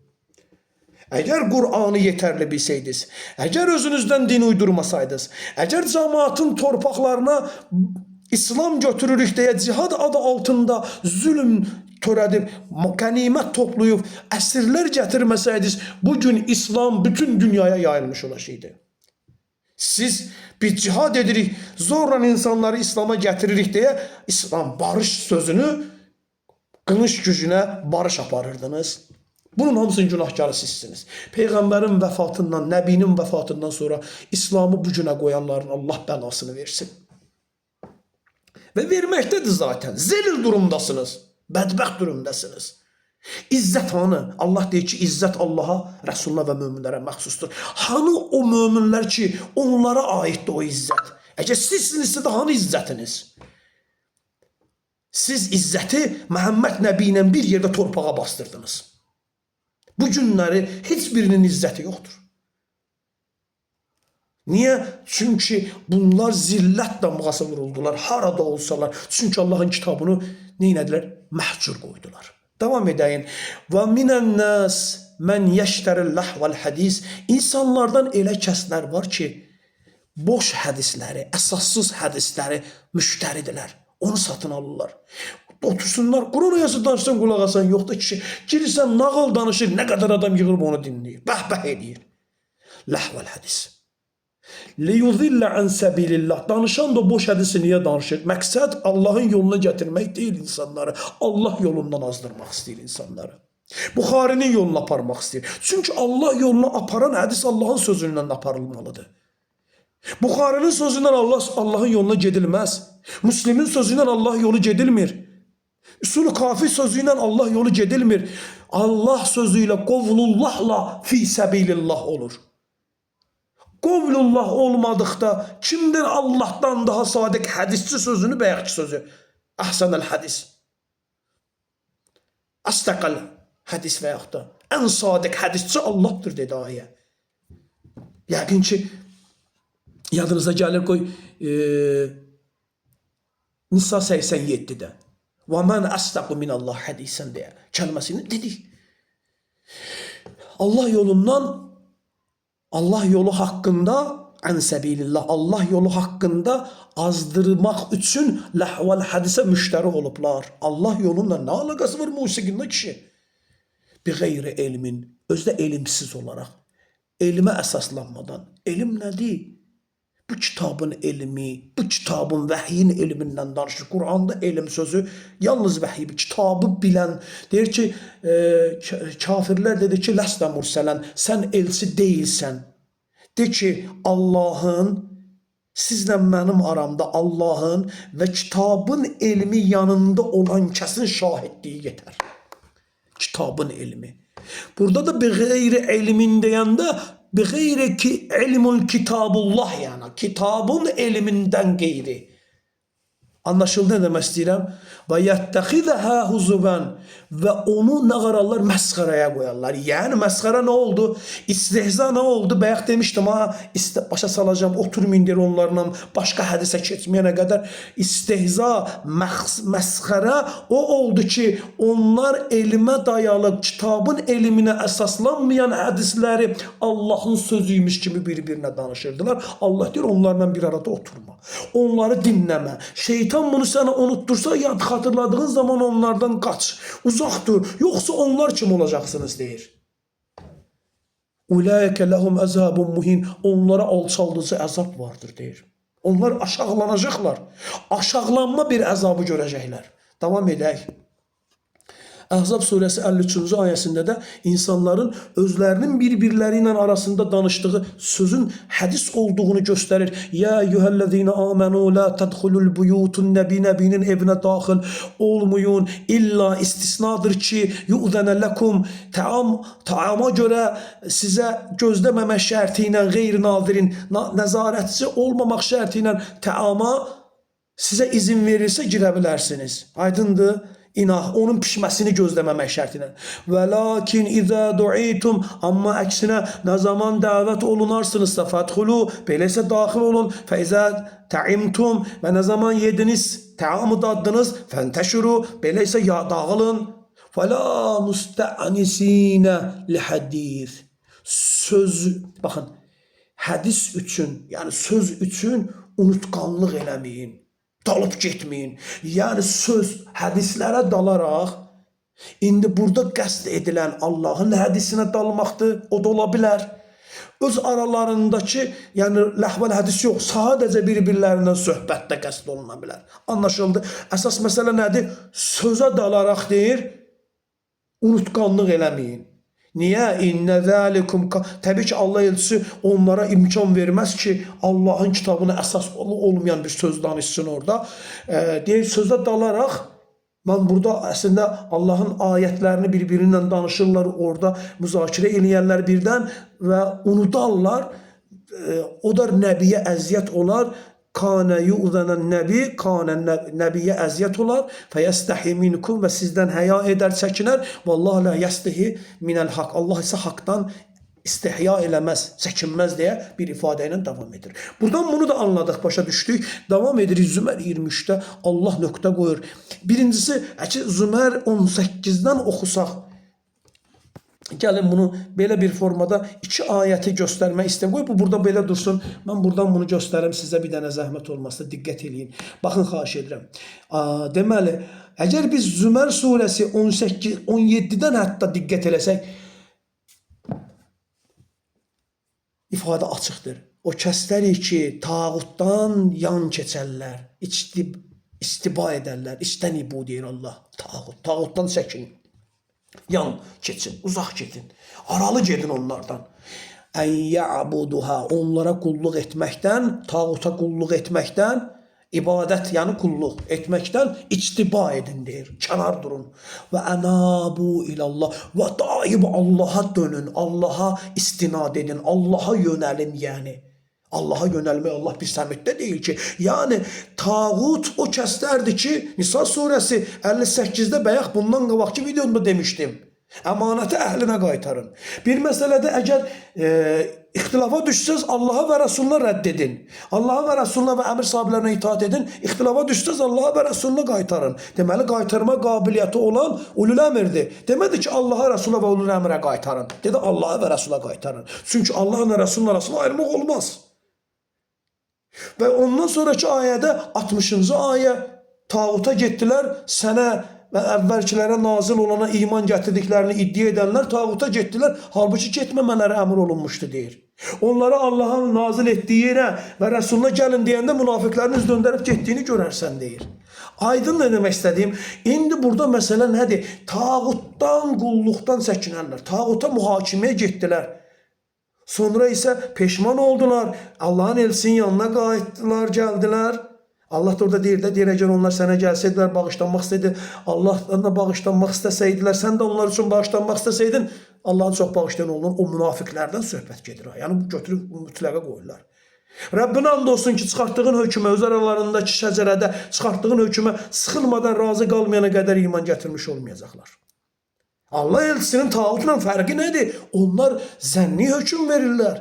Əgər Qur'anı yetərli bilsəydiniz, əgər özünüzdən din uydurmasaydınız, əgər cəmaatın torpaqlarına İslam götürürük deyə cihad adı altında zülm törədib, qənimət toplayıb, əsirlər gətirməsəydiniz, bugün İslam bütün dünyaya yayılmış olacaqdı. Siz bir cihad edirik, zorla insanları İslam'a getiririk deyə İslam barış sözünü qılınç gücünə barış aparırdınız. Bunun hamısının günahkarı sizsiniz. Peyğəmbərin vəfatından, Nəbinin vəfatından sonra İslamı bu günə qoyanların Allah bəlasını versin. Və verməkdədir zaten. Zelil durumdasınız. Bədbəxt durumdasınız. İzzət hanı? Allah deyir ki, izzət Allaha, Rəsuluna və möminlərə məxsusdur. Hanı o möminlər ki, onlara aiddir o izzət? Əgər sizsinizsə də hanı izzətiniz? Siz izzəti Məhəmməd Nəbi ilə bir yerdə torpağa bastırdınız. Bu günləri heç birinin izzəti yoxdur. Niyə? Çünki bunlar zillət damğası vuruldular. Harada olsalar. Çünki Allahın kitabını neynədilər? Məhcur qoydular. Devam edəyin. Və minən nəs mən yəştəril ləhvəl hədis. İnsanlardan elə kəslər var ki, boş hədisləri, əsassız hədisləri müştəridirlər. Onu satın alırlar. Otursunlar, Quran ayası danışsan qulaq asan yoxdur ki, girirsən nağıl danışır, nə qədər adam yığılıb onu dinləyir. Bəh-bəh edir. Ləhvəl hədis. Liyuzillə ən səbilillah. Danışan da boş hədisi niyə danışır? Məqsəd Allahın yoluna gətirmək deyil insanları. Allah yolundan azdırmaq istəyir insanları. Buxarinin yoluna aparmaq istəyir. Çünki Allah yoluna aparan hədis Allahın sözündən aparılmalıdır. Buxarinin sözündən Allahın yoluna gedilməz. Müslimin sözündən Allah yolu gedilmir. Üsul-u kafi sözüyle Allah yolu gedilmir. Allah sözüyle qovlullahla fi səbilillah olur. Qovlullah olmadıqda kimdir Allah'tan daha sadiq hədisçi sözünü bəyəqçi sözü? Əhsənəl hədis. Əstəqəl hədis və yaxud da ən sadiq hədisçi Allah'tır dedi ayə. Yəqin ki yadınıza gəlir qoy Nisa 87'də. Və mən əstəqu minallah hədisən deyə kəlməsini dedik. Allah yolundan, Allah yolu haqqında ən səbilillah, Allah yolu haqqında azdırmaq üçün ləhvəl hədisə müştəri olublar. Allah yolunla nə alaqası var musiqində kişi? Bir qeyri elmin, özdə elimsiz olaraq, elmə əsaslanmadan. Elm nədir? Bu kitabın elmi, bu kitabın vəhyin elmindən danışır. Qur'anda elm sözü yalnız vəhiy, kitabı bilən. Deyir ki, kafirlər dedi ki, ləsdə mursələn, sən elçi deyilsən. De ki, Allahın, sizlə mənim aramda Allahın və kitabın elmi yanında olan kəsin şahidliyi yetər. Kitabın elmi. Burada da bir qeyri elmin deyəndə, بغير علم الكتاب الله yani kitabın elmindən qeyri. Anlaşıldı nə demək istəyirəm? Və yəttəxidəhə huzuvən və onu nə qararlar? Məsxərəyə qoyarlar. Yəni məsxərə nə oldu? İstehza nə oldu? Bayaq demişdim ha, başa salacağım, oturmayın deyir onlarla, başqa hədisə keçməyənə qədər. İstehza, məsxərə o oldu ki, onlar elmə dayalı, kitabın elminə əsaslanmayan hədisləri Allahın sözüymüş kimi bir-birinə danışırdılar. Allah deyir, onlarla bir arada oturma. Onları dinləmə. Şeytan bunu sənə unuttursa, yad xatırladığın zaman onlardan qaç. Uzaq dur. Yoxsa onlar kim olacaqsınız deyir. Ulaikə ləhum əzabun muhin. Onlara alçaldıcı əzab vardır deyir. Onlar aşağılanacaqlar. Aşağılanma bir əzabı görəcəklər. Davam edək. Əhzab surəsi 53-cü ayəsində də insanların özlərinin bir-birləri ilə arasında danışdığı sözün hədis olduğunu göstərir. Ya eyyuhellezine amenu la tadkhulul buyutun nəbinin evinə daxil olmayın. İlla istisnadır ki, yu'zənə ləkum taama görə sizə gözləməmək şərti ilə qeyri-nazirin nəzarətçi olmamaq şərti ilə taama sizə izin verirsə girə bilərsiniz. Aydındır? İnah, onun pişməsini gözləməmək şərtilə. Və lakin izə du'itum, amma əksinə nə zaman dəvət olunarsınızsa fədxulu, belə isə daxil olun. Fə izə ta'imtum, və nə zaman yediniz, təamı daddınız, fəntəşuru, belə isə dağılın. Və la mustə'nisinə lihədis. Söz, baxın, hədis üçün, yəni söz üçün unutqanlıq eləməyin. Dalıp getməyin. Yəni söz, hədislərə dalaraq, indi burada qəsd edilən Allahın hədisinə dalmaqdır, o da ola bilər. Öz aralarındakı, yəni ləhvəl hədis yox, sadəcə bir-birlərindən söhbətdə qəsd oluna bilər. Anlaşıldı. Əsas məsələ nədir? Sözə dalaraq deyir, unutqanlıq eləməyin. Niyə? İnnə zəlikum, təbii ki, Allah elçisi onlara imkan verməz ki, Allahın kitabına əsas olmayan bir söz danışsın orada. Deyir, sözə dalaraq, mən burada əslində Allahın ayətlərini bir-birindən danışırlar, orada müzakirə eləyərlər birdən və unudarlar. O da nəbiyə əziyyət olar. Kana yu'zanən nəbi, kana nəbiyə əziyyət olar. Fəyəstəhi minkum, və sizdən həya edər, çəkinər. Vallahi la yəstəhi minəl haqq. Allah isə haqdan istihya eləməz, çəkinməz deyə bir ifadə ilə davam edir. Buradan bunu da anladıq, başa düşdük. Davam edirik Zümər 23-də Allah nöqtə qoyur. Birincisi, Zümər 18-dən oxusaq. Gəlin bunu belə bir formada iki ayəti göstərmək istəyirəm. Qoy bu burada belə dursun. Mən buradan bunu göstərim sizə, bir dənə zəhmət olmazsa diqqət eləyin. Baxın, xahiş edirəm. Deməli, əgər biz Zümər surəsi 17-dən hətta diqqət eləsək, ifadə açıqdır. O kəsləri ki, tağutdan yan keçərlər, istiba edərlər, istənibu deyir Allah. Tağutdan çəkin. Yan keçin, uzaq gedin, aralı gedin onlardan. Ən ya'buduha, onlara qulluq etməkdən, tağuta qulluq etməkdən, ibadət yəni qulluq etməkdən ictiba edin deyir, kənar durun. Və ənabu ilallah, və daim Allaha dönün, Allaha istinad edin, Allaha yönəlin yəni. Allaha yönəlmək Allah bir səmtdə deyil ki. Yəni, tağut o kəslərdir ki, Nisa surəsi 58-də bəyək bundan qabaqki videomda demişdim. Əmanəti əhlinə qaytarın. Bir məsələdə əgər ixtilafa düşsəz, Allaha və Rəsuluna rədd edin. Allaha və Rəsuluna və əmr sahiblərinə itaat edin. İxtilafa düşsəz, Allaha və Rəsuluna qaytarın. Deməli, qaytarma qabiliyyəti olan ulul əmirdir. Demədi ki, Allaha, Rəsula və ulul əmrə qaytarın. Dedi, Allaha və Rəsula qaytarın. Çünki Allahın və Rəsulun arasında ayırmaq olmaz. Və ondan sonraki ayədə 60-cı ayə tağuta getdilər, sənə və əvvəlkilərə nazil olana iman gətirdiklərini iddia edənlər tağuta getdilər, halbuki getməmələri əmr olunmuşdu deyir. Onlara Allahın nazil etdiyi yerə və Rəsuluna gəlin deyəndə münafiqlərin üz döndərib getdiyini görərsən deyir. Aydın nə demək istədiyim? İndi burada məsələ nədir? Tağutdan, qulluqdan çəkinərlər, tağuta mühakiməyə getdilər. Sonra isə peşman oldular. Allahın elçisinin yanına qayıtdılar, gəldilər. Allah da orada deyir də, deyir, əgər onlar sənə gəlsəydilər, bağışlanmaq istəyirdi. Allahdan da bağışlanmaq istəsəydilər, sən də onlar üçün bağışlanmaq istəsəydin, Allahın çox bağışlayan olunur. O münafiqlərdən söhbət gedir. Yəni, götürüb mütləqə qoyurlar. Rəbbinə and olsun ki, çıxartdığın hökümə, öz aralarındakı şəcərədə çıxartdığın hökümə sıxılmadan razı qalmayana qədər iman gətirmiş olmayacaqlar. Allah elçisinin tağutla fərqi nədir? Onlar zənni hökm verirlər.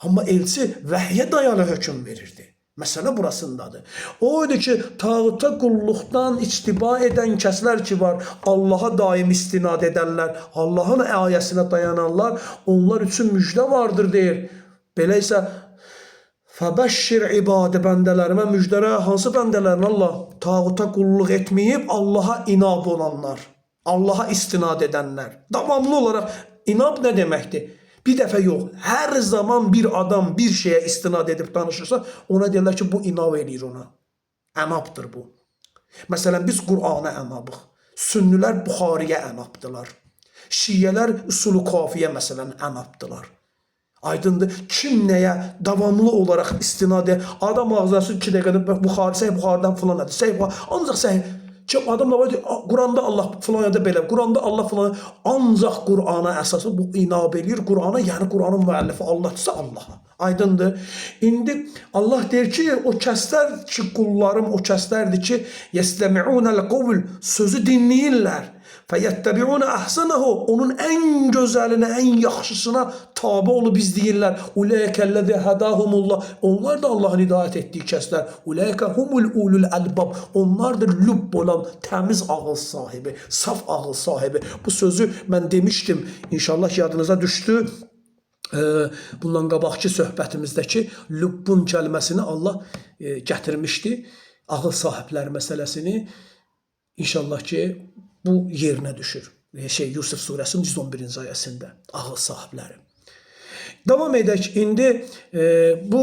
Amma elçi vəhyə dayalı hökm verirdi. Məsələ burasındadır. O idi ki, tağuta qulluqdan ictiba edən kəslər ki var, Allaha daim istinad edərlər, Allahın ayəsinə dayanarlar, onlar üçün müjdə vardır deyir. Belə isə, fəbəşşir ibadə bəndələrimə müjdərə, hansı bəndələrin Allah? Tağuta qulluq etməyib, Allaha inab olanlar. Allaha istinad edənlər. Davamlı olaraq inab nə deməkdir? Bir dəfə yox, hər zaman bir adam bir şeyə istinad edib danışırsa, ona deyirlər ki, bu inab edir ona. Əmabdır bu. Məsələn, biz Qur'ana əmabıq. Sünnülər Buxariyə əmabdılar. Şiyyələr Üsul-u Kafiyə məsələn əmabdılar. Aydındır, kim nəyə davamlı olaraq istinad edir? Adam ağzası 2 dəqiqədə Buxaridən filan edir. Ancaq səhih. Kim adam da var, Quranda Allah filan yada belə, Quranda Allah filan, ancaq Qur'ana əsası bu inab eləyir. Qur'ana, yəni Qur'anın müəllifi Allahdırsa Allaha. Aydındır. İndi Allah deyir ki, o kəslər ki, qullarım o kəslərdir ki, yəstəmi'unəl qavl, sözü dinləyirlər. Fəyəttəbi'unə əhsənəhu, onun ən gözəlinə, ən yaxşısına tabi olub izləyirlər. Uləykəl-ləzi hədahumullah, onlar da Allahın hidayət etdiyi kəslər. Uləykə humul ulul əlbab, onlardır lübb olan, təmiz ağız sahibi, saf ağız sahibi. Bu sözü mən demişdim, inşallah yadınıza düşdü. Bundan qabaqki söhbətimizdəki lübbun kəlməsini Allah gətirmişdi. Ağıl sahibləri məsələsini. İnşallah ki, bu yerinə düşür. Yusuf surəsinin 111-ci ayəsində. Ağıl sahibləri. Davam edək. İndi bu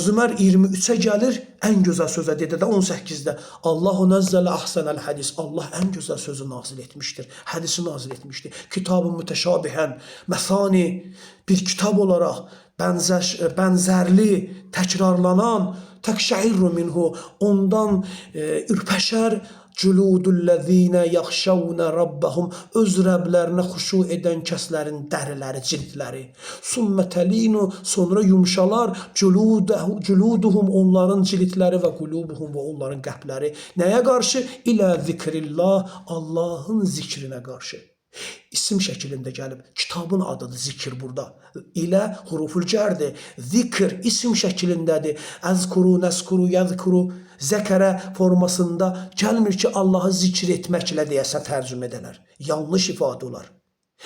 Zümər 23-ə gəlir. Ən gözəl sözə dedi də 18-də. Allahu nəzzələ əhsənəl hədis. Allah ən gözəl sözü nazil etmişdir. Hədisi nazil etmişdir. Kitab-ı mütəşabihən, məsani bir kitab olaraq bənzərli, təkrarlanan, təkşəirru minhu, ondan ürpəşər culudullezine yaxşavne rabbahum, öz Rəblərinə xuşu edən kəslərin dəriləri, cildləri. Summetəlinu, sonra yumşalar, culuduhum, onların cildləri və qulubuhum, və onların qəlbləri. Nəyə qarşı? İlə zikrillah, Allahın zikrinə qarşı. İsim şəklində gəlib. Kitabın adıdır zikir burada. İlə huruful cərdir. Zikr isim şəklindədir. Əzkuru, nəskuru, yəzkuru, zəkərə formasında gəlmir ki, Allahı zikr etməklə deyəsə tərcümə edələr. Yanlış ifadə olar.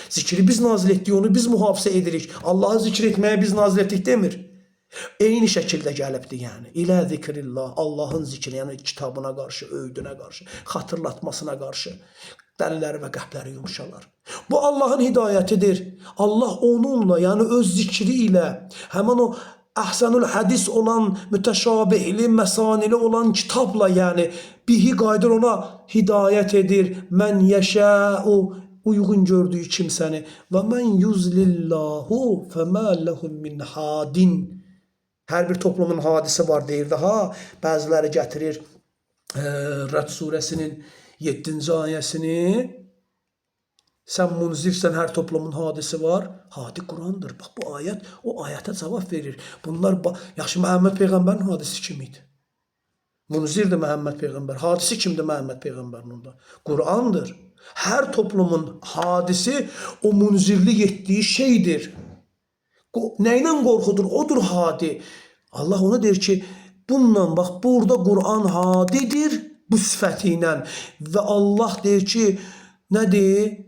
Zikri biz nazil etdik, onu biz mühafizə edirik. Allahı zikr etməyə biz nazil etdik demir. Eyni şəkildə gəlibdir yəni. İlə zikrillah, Allahın zikri, yəni kitabına qarşı, öydünə qarşı, xatırlatmasına qarşı. Dəliləri və qəlbləri yumşalar. Bu Allahın hidayətidir. Allah onunla, yəni öz zikri ilə, həmən o əhsənül hədis olan, mütəşabihli, məsanili olan kitabla, yəni bihi qaydır ona hidayət edir. Mən yəşəu, uyğun gördüyü kimsəni. Və mən yuzlillahu fəmə ləhum min hadin. Hər bir toplumun hadisi var deyir daha. Bəziləri gətirir Rəd surəsinin 7-ci ayəsini. Sən munzirsən, hər toplumun hadisi var. Hadi Qurandır. Bax bu ayət o ayətə cavab verir. Bunlar yaxşı Məhəmməd peyğəmbərin hadisi kim idi? Munzirdir Məhəmməd peyğəmbər. Hadisi kimdir Məhəmməd peyğəmbərin onda? Qurandır. Hər toplumun hadisi o munzirlik etdiyi şeydir. Nəylə qorxudur? Odur hadi. Allah ona deyir ki, bununla bax burada Quran hadidir bu sifəti ilə. Və Allah deyir ki, nədir?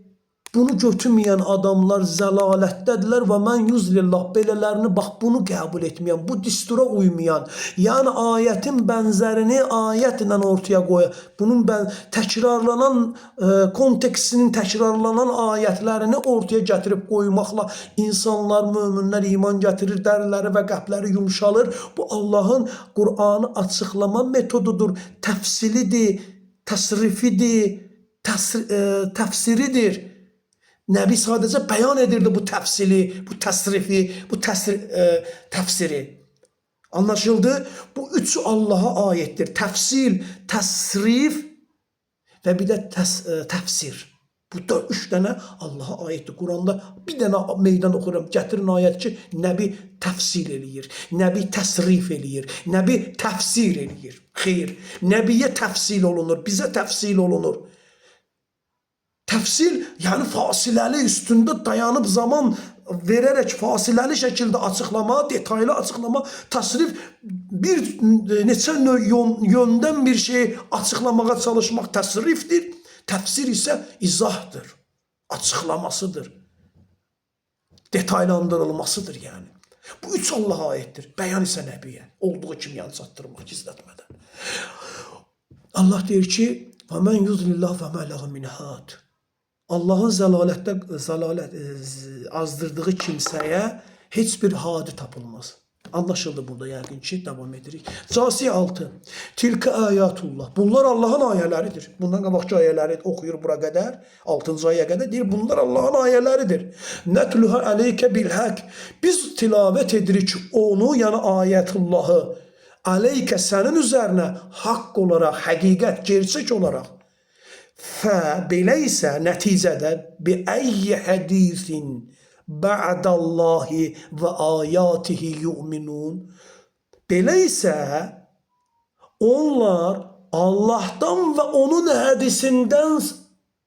Bunu götürməyən adamlar zəlalətdədirlər və mən yuzlillah, belələrini bax bunu qəbul etməyən, bu distura uymayan, yəni ayətin bənzərini ayətlə ortaya qoyan, bunun təkrarlanan kontekstinin təkrarlanan ayətlərini ortaya gətirib qoymaqla insanlar, möminlər iman gətirir, dəriləri və qəlbləri yumşalır. Bu Allahın Qur'anı açıqlama metodudur, təfsilidir, təsrifidir, təfsiridir. Nəbi sadəcə bəyan edirdi bu təfsili, bu təsrifi, bu təfsiri. Anlaşıldı? Bu üçü Allaha aiddir. Təfsil, təsrif və bir də təfsir. Bu da üç dənə Allaha aiddir. Quranda bir dənə meydan oxuram. Gətirin ayət ki, Nəbi təfsil eləyir, Nəbi təsrif eləyir, Nəbi təfsir eləyir. Xeyr, Nəbiyə təfsil olunur, bizə təfsil olunur. Təfsil, yəni fasiləli üstündə dayanıb zaman verərək fasiləli şəkildə açıqlama, detaylı açıqlama, təsrif bir neçə yöndən bir şeyi açıqlamağa çalışmaq təsrifdir. Təfsir isə izahdır, açıqlamasıdır, detaylandırılmasıdır yəni. Bu üç Allaha aiddir. Bəyan isə Nəbiyə, olduğu kimi yan çatdırmaq, gizlətmədən. Allah deyir ki, وَمَنْ يُذْلِ اللّٰهُ فَمَا لَهُ مِنْ هَادٍ. Allahın zəlalət azdırdığı kimsəyə heç bir hadi tapılmaz. Anlaşıldı burada yəqin ki, davam edirik. Casi 6. Tilkə ayətullah. Bunlar Allahın ayələridir. Bundan qabaqki ayələri oxuyur bura qədər. 6-cı aya qədər deyir, bunlar Allahın ayələridir. Nətluhə əleykə bilhəq. Biz tilavət edirik onu, yəni ayətullahı. Əleykə sənin üzərinə haqq olaraq, həqiqət, gerçək olaraq. Fə belə isə nəticədə bi əyyi hədisin ba'dallahi və ayatihi yu'minun. Belə isə onlar Allah'tan və onun hədisindən,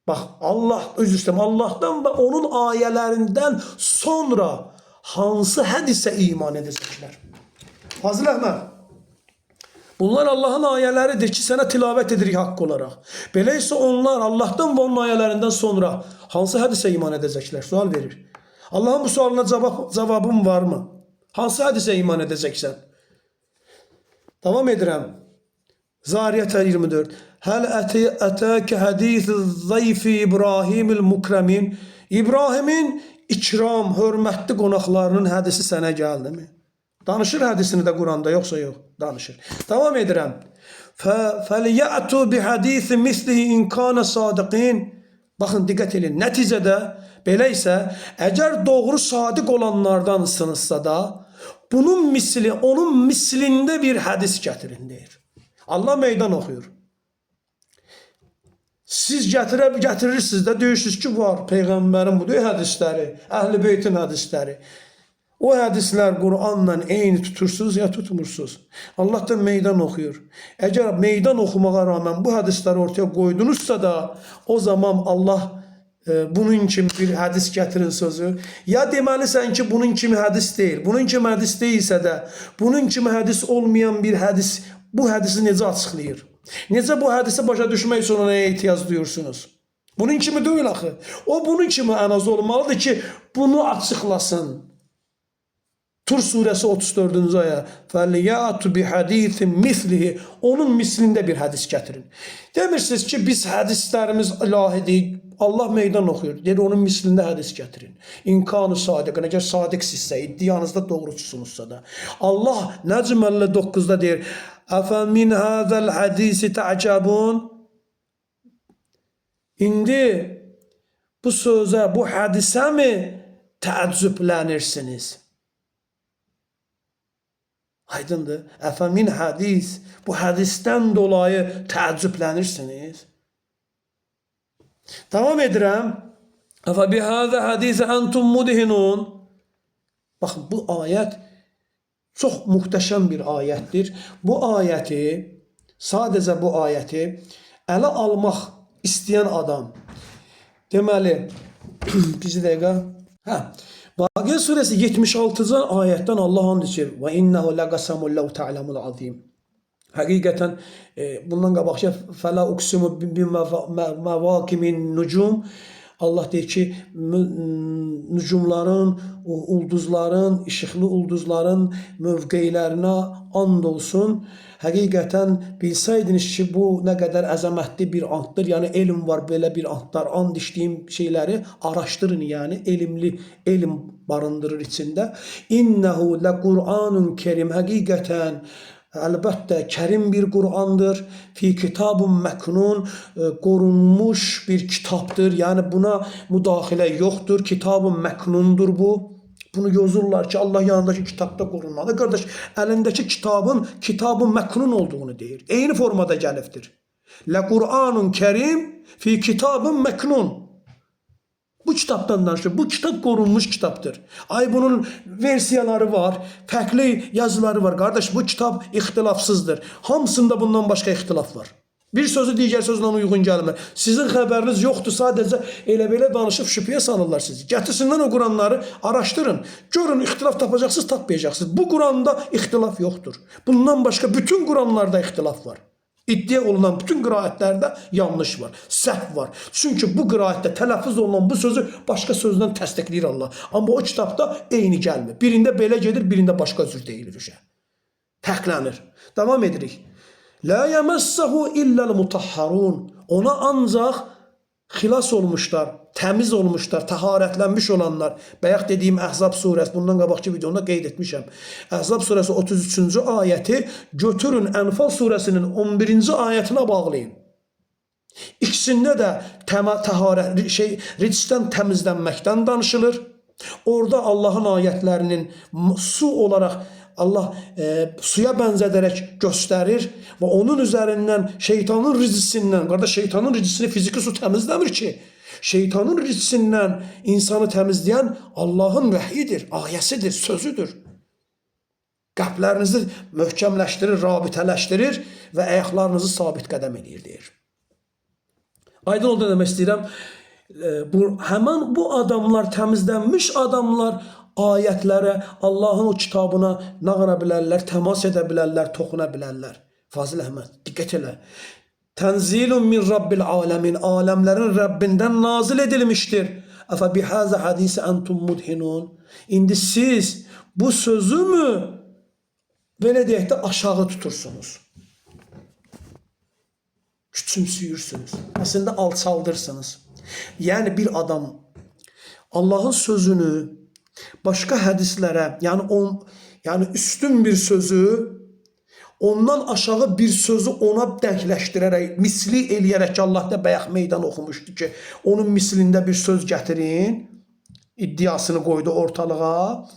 bax Allah'tan və onun ayələrindən sonra hansı hədisə iman edəcəklər? Fazıl Əhməd, bunlar Allah'ın ayələridir ki, sənə tilavət edirik haqq olaraq. Belə isə onlar Allah'tan və onun ayələrindən sonra hansı hədisə iman edəcəklər? Sual verir. Allah'ın bu sualına cavabın var mı? Hansı hədisə iman edəcəksən? Devam edirəm. Zariyat 24. Həl ətəkə hədisi zayfi İbrahimil mukremin. İbrahimin ikram, hörmətli qonaqlarının hədisi sənə gəldi mi? Danışır hədisini də Quranda, yoxsa yox? Danışır. Devam edirəm. فَلْيَأْتُوا بِحَدِيثِ مِثْلِهِ اِنْ كَانَ صَادِقِينَ. Baxın, diqqət edin. Nəticədə, belə isə, əgər doğru sadiq olanlardansınızsa da, bunun misli, onun mislində bir hədis gətirin, deyir. Allah meydan oxuyur. Siz gətirirsiniz də, deyirsiniz ki, var, Peyğəmbərin budur hədisləri, Əhl-i Beytin hədisləri. O hədislər Qur'anla eyni tutursunuz ya tutmursunuz. Allah da meydan oxuyur. Əgər meydan oxumağa rağmen bu hədisləri ortaya qoydunuzsa da, o zaman Allah bunun kimi bir hədis gətirin sözü. Ya deməlisən ki, bunun kimi hədis deyil. Bunun kimi hədis deyilsə də, bunun kimi hədis olmayan bir hədis, bu hədisi necə açıqlayır? Necə bu hədisi başa düşmək üçün ona ehtiyac duyursunuz? Bunun kimi deyil axı. O bunun kimi ən az olmalıdır ki, bunu açıqlasın. Tur suresi 34. aya فَلْيَأْتُ بِحَدِيثٍ مِثْلِهِ. Onun mislində bir hədis gətirin. Demirsiniz ki, biz hədislərimiz ilahidir. Allah meydan oxuyur. Deyir, onun mislində hədis gətirin. İmkanı sadiqən, əgər sadiqsizsə, iddianızda doğruçusunuzsa da. Allah Nəcm 59-da deyir, أَفَمِنْ هَذَا الْحَدِيثِ تَعْجَبُونَ. İndi bu sözə, bu hədisə mi təəccüblənirsiniz? Aydındır. Əfəmin hədis. Bu hədisdən dolayı təəccüblənirsiniz. Devam edirəm. Əfə bihəzə hədisə əntum mudhinun. Baxın, bu ayət çox muhtəşəm bir ayətdir. Bu ayəti, sadəcə bu ayəti ələ almaq istəyən adam, deməli, bir dəqiqə, Vaqia suresi 76. ayətdən Allah and içir. Və innehu laqasamul law ta'lamul azim. Həqiqətən bundan qabaqca fəla uqsimu biməvakimin nucum. Allah deyir ki, nücumların, ulduzların, işıqlı ulduzların mövqeylərinə and olsun. Həqiqətən bilsəydiniz ki, bu nə qədər əzəmətli bir anddır. Yəni, elm var, belə bir andlar. And içdiyim şeyləri araşdırın, yəni, elm barındırır içində. İnnehu lə Qur'anun kerim. Həqiqətən, əlbəttə, kərim bir Qur'andır. Fi kitabun məknun, qorunmuş bir kitabdır. Yəni, buna müdaxilə yoxdur. Kitabun məknundur bu. Bunu yazırlar ki, Allah yanındakı kitabda qorunmalı. Qardaş, əlindəki kitabın məknun olduğunu deyir. Eyni formada gəlibdir. Lə Qur'anun kərim fi kitabın məknun. Bu kitabdan danışır. Bu kitab qorunmuş kitabdır. Ay, bunun versiyaları var, fərqli yazıları var. Qardaş, bu kitab ixtilafsızdır. Hamısında bundan başqa ixtilaf var. Bir sözü digər sözlə uyğun gəlmir. Sizin xəbəriniz yoxdur, sadəcə elə-belə danışıb şübhəyə salırlar sizi. Gətirsinlər o Quranları, araşdırın. Görün, ixtilaf tapacaqsınız, tapmayacaqsınız. Bu Quranda ixtilaf yoxdur. Bundan başqa bütün Quranlarda ixtilaf var. İddia olunan bütün qiraətlərdə yanlış var, səhv var. Çünki bu qiraətdə tələffüz olunan bu sözü başqa sözdən təsdiqləyir Allah. Amma o kitabda eyni gəlmir. Birində belə gedir, birində başqa cür deyilir. Fərqlənir. Davam edirik. La yəməssəhu illəl mutahharun. Ona ancaq xilas olmuşlar, təmiz olmuşlar, təharətlənmiş olanlar. Bayaq dediyim Əhzab surəsi, bundan qabaqki videomda qeyd etmişəm. Əhzab surəsi 33-cü ayəti götürün Ənfal surəsinin 11-ci ayətinə bağlayın. İkisində də ricsdən təmizlənməkdən danışılır. Orada Allahın ayətlərinin su olaraq Allah suya bənzədərək göstərir və onun üzərindən şeytanın rizisindən, qardaş, şeytanın rizisini fiziki su təmizləmir ki, Şeytanın rizqindən insanı təmizləyən Allahın vəhyidir, ayəsidir, sözüdür. Qəlblərinizi möhkəmləşdirir, rabitələşdirir və ayaqlarınızı sabit qədəm edir, deyir. Aydın oldu demək istəyirəm. Həmən bu adamlar, təmizlənmiş adamlar ayətlərə, Allahın o kitabına nə qana bilərlər, təmas edə bilərlər, toxuna bilərlər. Fazil Əhməd, diqqət elə. Tənzilun min Rabbil aləmin, aləmlərin Rəbbindən nazil edilmişdir. Əfə bihəzə hədisi əntum mudhinun. İndi siz bu sözümü belə deyək də aşağı tutursunuz. Küçümsüyürsünüz. Əslində alçaldırsınız. Yəni bir adam Allahın sözünü başqa hədislərə, yəni üstün bir sözü ondan aşağı bir sözü ona dənkləşdirərək, misli eləyərək ki, Allah da bayaq meydan oxumuşdu ki, onun mislində bir söz gətirin, iddiasını qoydu ortalığa.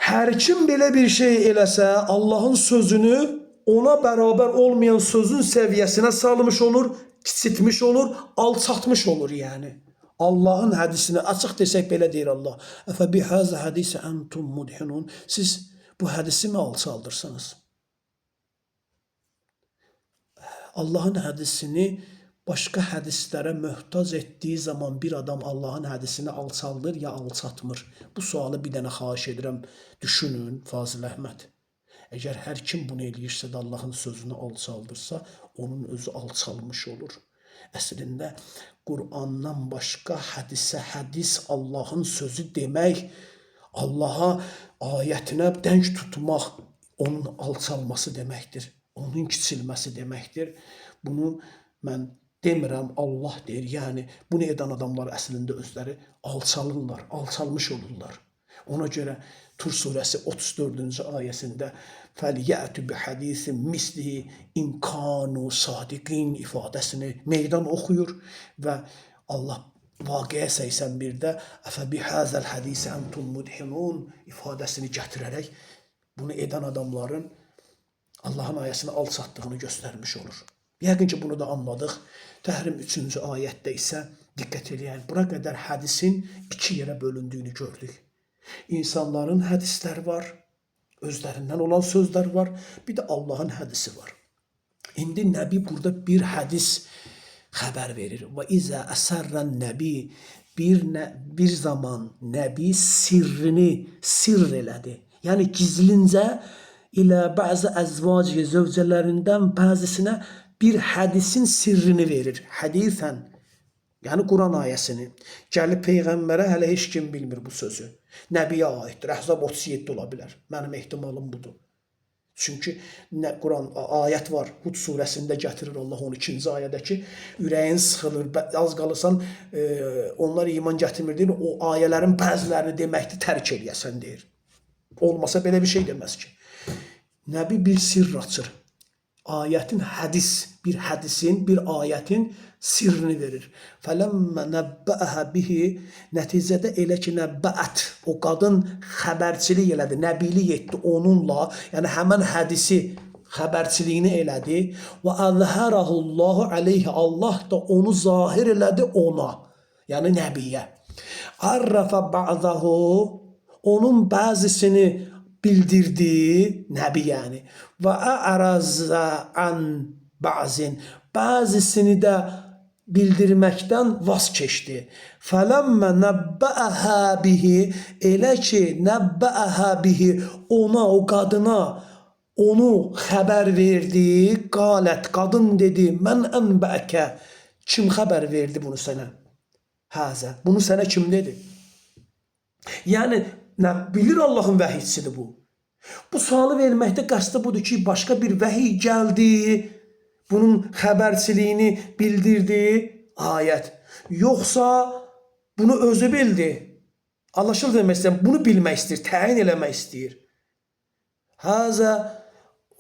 Hər kim belə bir şey eləsə, Allahın sözünü ona bərabər olmayan sözün səviyyəsinə salmış olur, kiçiltmiş olur, alçatmış olur yəni. Allahın hədisini açıq desək belə deyir Allah. Əfə bihəzə hədisi əntum mudhinun. Siz bu hədisi mi alçaldırsınız? Allahın hədisini başqa hədislərə möhtac etdiyi zaman bir adam Allahın hədisini alçaldır ya alçatmır? Bu sualı bir dənə xahiş edirəm. Düşünün, Fazil Əhməd. Əgər hər kim bunu eləyirsə də Allahın sözünü alçaldırsa, onun özü alçalmış olur. Əslində, Qur'andan başqa hədisə hədis Allahın sözü demək, Allaha ayətinə denk tutmaq, onun alçalması deməkdir. Onun kiçilməsi deməkdir. Bunu mən demirəm, Allah deyir. Yəni, bunu edən adamlar əslində özləri alçalırlar, alçalmış olurlar. Ona görə Tur surəsi 34-cü ayəsində فَلْيَأْتُ بِحَدِيثٍ مِثْلِهِ اِنْ كَانُوا صَادِقِينَ ifadəsini meydan oxuyur və Allah Vaqiə 81-də əfəbihəzəl hədisə əntum mudhinun ifadəsini gətirərək bunu edən adamların Allahın ayəsini alçatdığını göstərmiş olur. Yəqin ki, bunu da anladıq. Təhrim 3-cü ayətdə isə diqqət eləyək. Bura qədər hədisin 2 yerə bölündüyünü gördük. İnsanların hədisləri var, özlərindən olan sözlər var, bir də Allahın hədisi var. İndi Nəbi burada bir hədis xəbər verir. Və izə əsərrən Nəbi, bir zaman Nəbi sirrini sirr elədi. Yəni gizlincə ilə bəzi əzvac zövcələrindən bəzisinə bir hədisin sirrini verir. Hədisən, yəni Quran ayəsini. Gəlib Peyğəmbərə hələ heç kim bilmir bu sözü. Nəbiyə aiddir. Əhzab 37 ola bilər. Mənim ehtimalım budur. Çünki Quran ayət var. Hud surəsində gətirir Allah 12-ci ayədə ki, ürəyin sıxılır, az qalırsan onlar iman gətirmir. O ayələrin bəzilərini deməkdir, tərk eləyəsən deyir. Olmasa belə bir şey deməz ki. Nəbi bir sirr açır. Ayətin bir hədisin, bir ayətin sirrini verir. Fələmmə nəbbəəhə bihi, nəticədə elə ki, nəbbəət, o qadın xəbərçilik elədi, nəbilik etdi onunla, yəni həmən hədisi xəbərçiliyini elədi. Və əzhərəhullahu aleyhi, Allah da onu zahir elədi ona, yəni nəbiyə. Ərrəfə bə'zəhu, onun bəzisini bildirdi, nəbi yəni. Və ə'rəzə ən bə'zin, bəzisini də bildirməkdən vaz keçdi. Fələmmə nəbbəəhə bihi, elə ki, nəbbəəhə bihi, ona, o qadına, onu xəbər verdi. Qalət, qadın dedi, mən ənbəkə, kim xəbər verdi bunu sənə? Həzə, bunu sənə kim dedi? Yəni, bilir Allahın vəhiyçisidir bu. Bu sualı verməkdə qəsdi budur ki, başqa bir vəhiy gəldi, bunun xəbərçiliyini bildirdi ayət. Yoxsa bunu özü bildi. Anlaşıldı demək istəyir, bunu bilmək istəyir, təyin eləmək istəyir. Həzə,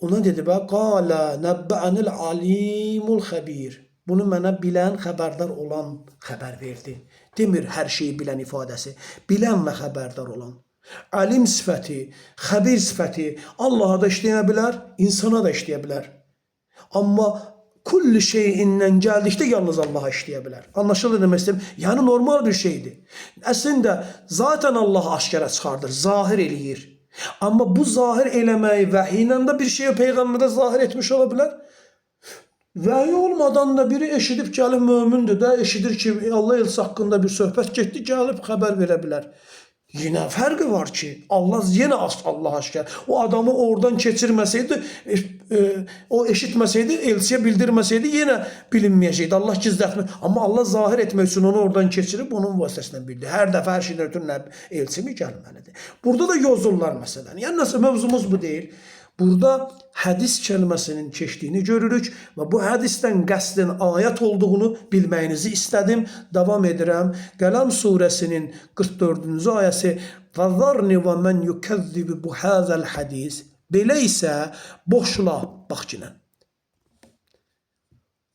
ona dedi, qalə nəbbəənil alimul xəbir. Bunu mənə bilən, xəbərdar olan xəbər verdi. Demir hər şeyi bilən ifadəsi. Bilən və xəbərdar olan. Alim sifəti, xəbir sifəti Allaha da işləyə bilər, insana da işləyə bilər. Amma kulli şeyindən gəldikdə yalnız Allah işləyə bilər. Anlaşılır demək istəyirəm. Yəni normal bir şeydir. Əslində zaten Allah aşkara çıxardır, zahir eləyir. Amma bu zahir eləməyi vəhiy ilə də bir şeyi peyğəmbərə zahir etmiş ola bilər. Vəhiy olmadan da biri eşidib gəlib mömündür də, eşidir ki Allah elçisi haqqında bir söhbət getdi, gəlib xəbər verə bilər. Yine fərqi var ki Allah yine Allah aşkar. O adamı oradan keçirməsəydi, o eşitməsəydi, elçiyə bildirməsəydi yine bilinməyəcəkdi. Allah gizlətmir. Amma Allah zahir etmək üçün onu oradan keçirib onun vasitəsilə bildi. Hər dəfə hər şeydən ötürü elçi mi gəlməlidir? Burada da yozurlar məsələn. Yəni nasıl mövzumuz bu deyil. Burada hədis keliməsinin keçdiyini görürük və bu hədisdən qəsdin ayət olduğunu bilməyinizi istədim. Davam edirəm. Qələm surəsinin 44-cü ayəsi "Fəzərni və mən yukəzzib bu hazal hadis." Belə isə boşla, bax ki.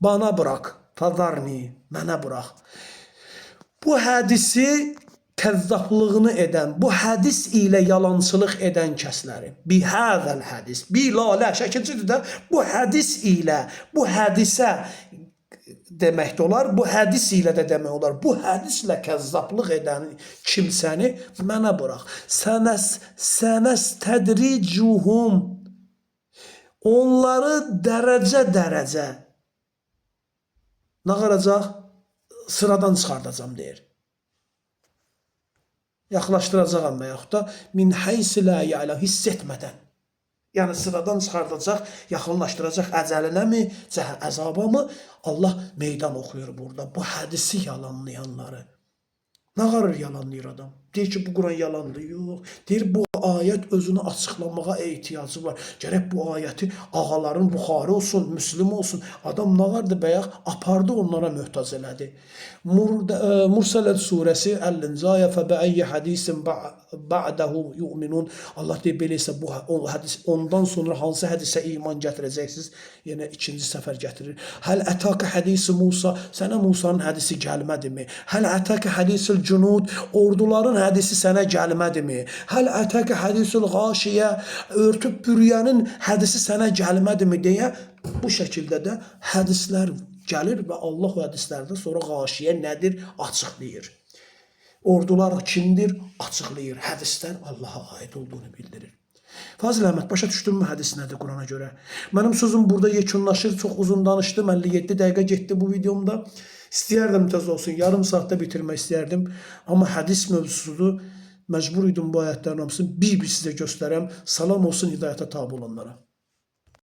Bana bırak, fəzərni, mənə bırak. Bu hədisi kəzzablığını edən, bu hədis ilə yalançılıq edən kəsləri. Bihəzəl hədis. Bilalə şəkilcidir də bu hədis ilə, bu hədisə demək də olar, bu hədis ilə də demək olar. Bu hədislə kəzzablıq edən kimsəni mənə bırax. Sənəs tədricuhum. Onları dərəcə nə qaracaq? Sıradan çıxardacam deyir. Yaxlaşdıracağam və yaxud da min haysi la ya'lam, hiss etmədən. Yəni sıradan çıxardacaq, yaxınlaşdıracaq əcəlinə mi, əzaba mı? Allah meydan oxuyur burada. Bu hədisi yalanlayanları. Nə qarır yalanlayır adam? Deyir ki bu Quran yalandır. Yox. Deyir bu ayət özünü açıqlamağa ehtiyacı var. Gərək bu ayəti ağaların Buxari olsun, Müslim olsun. Adam nə vardı bəyək? Apardı onlara möhtac elədi. Mursələ surəsi 50-ci ayə "Fəbə'əyyə hadisin ba'dahu yu'minun." Allah deyir belə isə bu hədis ondan sonra hansı hədisə iman gətirəcəksiniz? Yenə ikinci səfər gətirir. Həl ətaka hadisi Musa, sənə Musanın hədisi gəlmədimi? Həl ətaka hadisul cunud, orduların hədisi sənə gəlmədimi? Həl ətaka hadisul gâşiyə, örtüb bürüyənin hədisi sənə gəlmədimi deyə bu şəkildə də hədislər gəlir və Allah o hədislərdə sonra gâşiyə nədir açıqlayır. Ordular kimdir açıqlayır. Hədislər Allaha aid olduğunu bildirir. Fazil Əhməd, başa düşdünmü hədis nədir Qurana görə? Mənim sözüm burada yekunlaşır. Çox uzun danışdım. 57 dəqiqə getdi bu videomda. İstəyərdim tez olsun. Yarım saatdə bitirmək istəyərdim. Amma hədis mövzusudur. Məcbur idim bu ayətlərin hamısını bir sizə göstərəm. Salam olsun hidayətə tabi olanlara.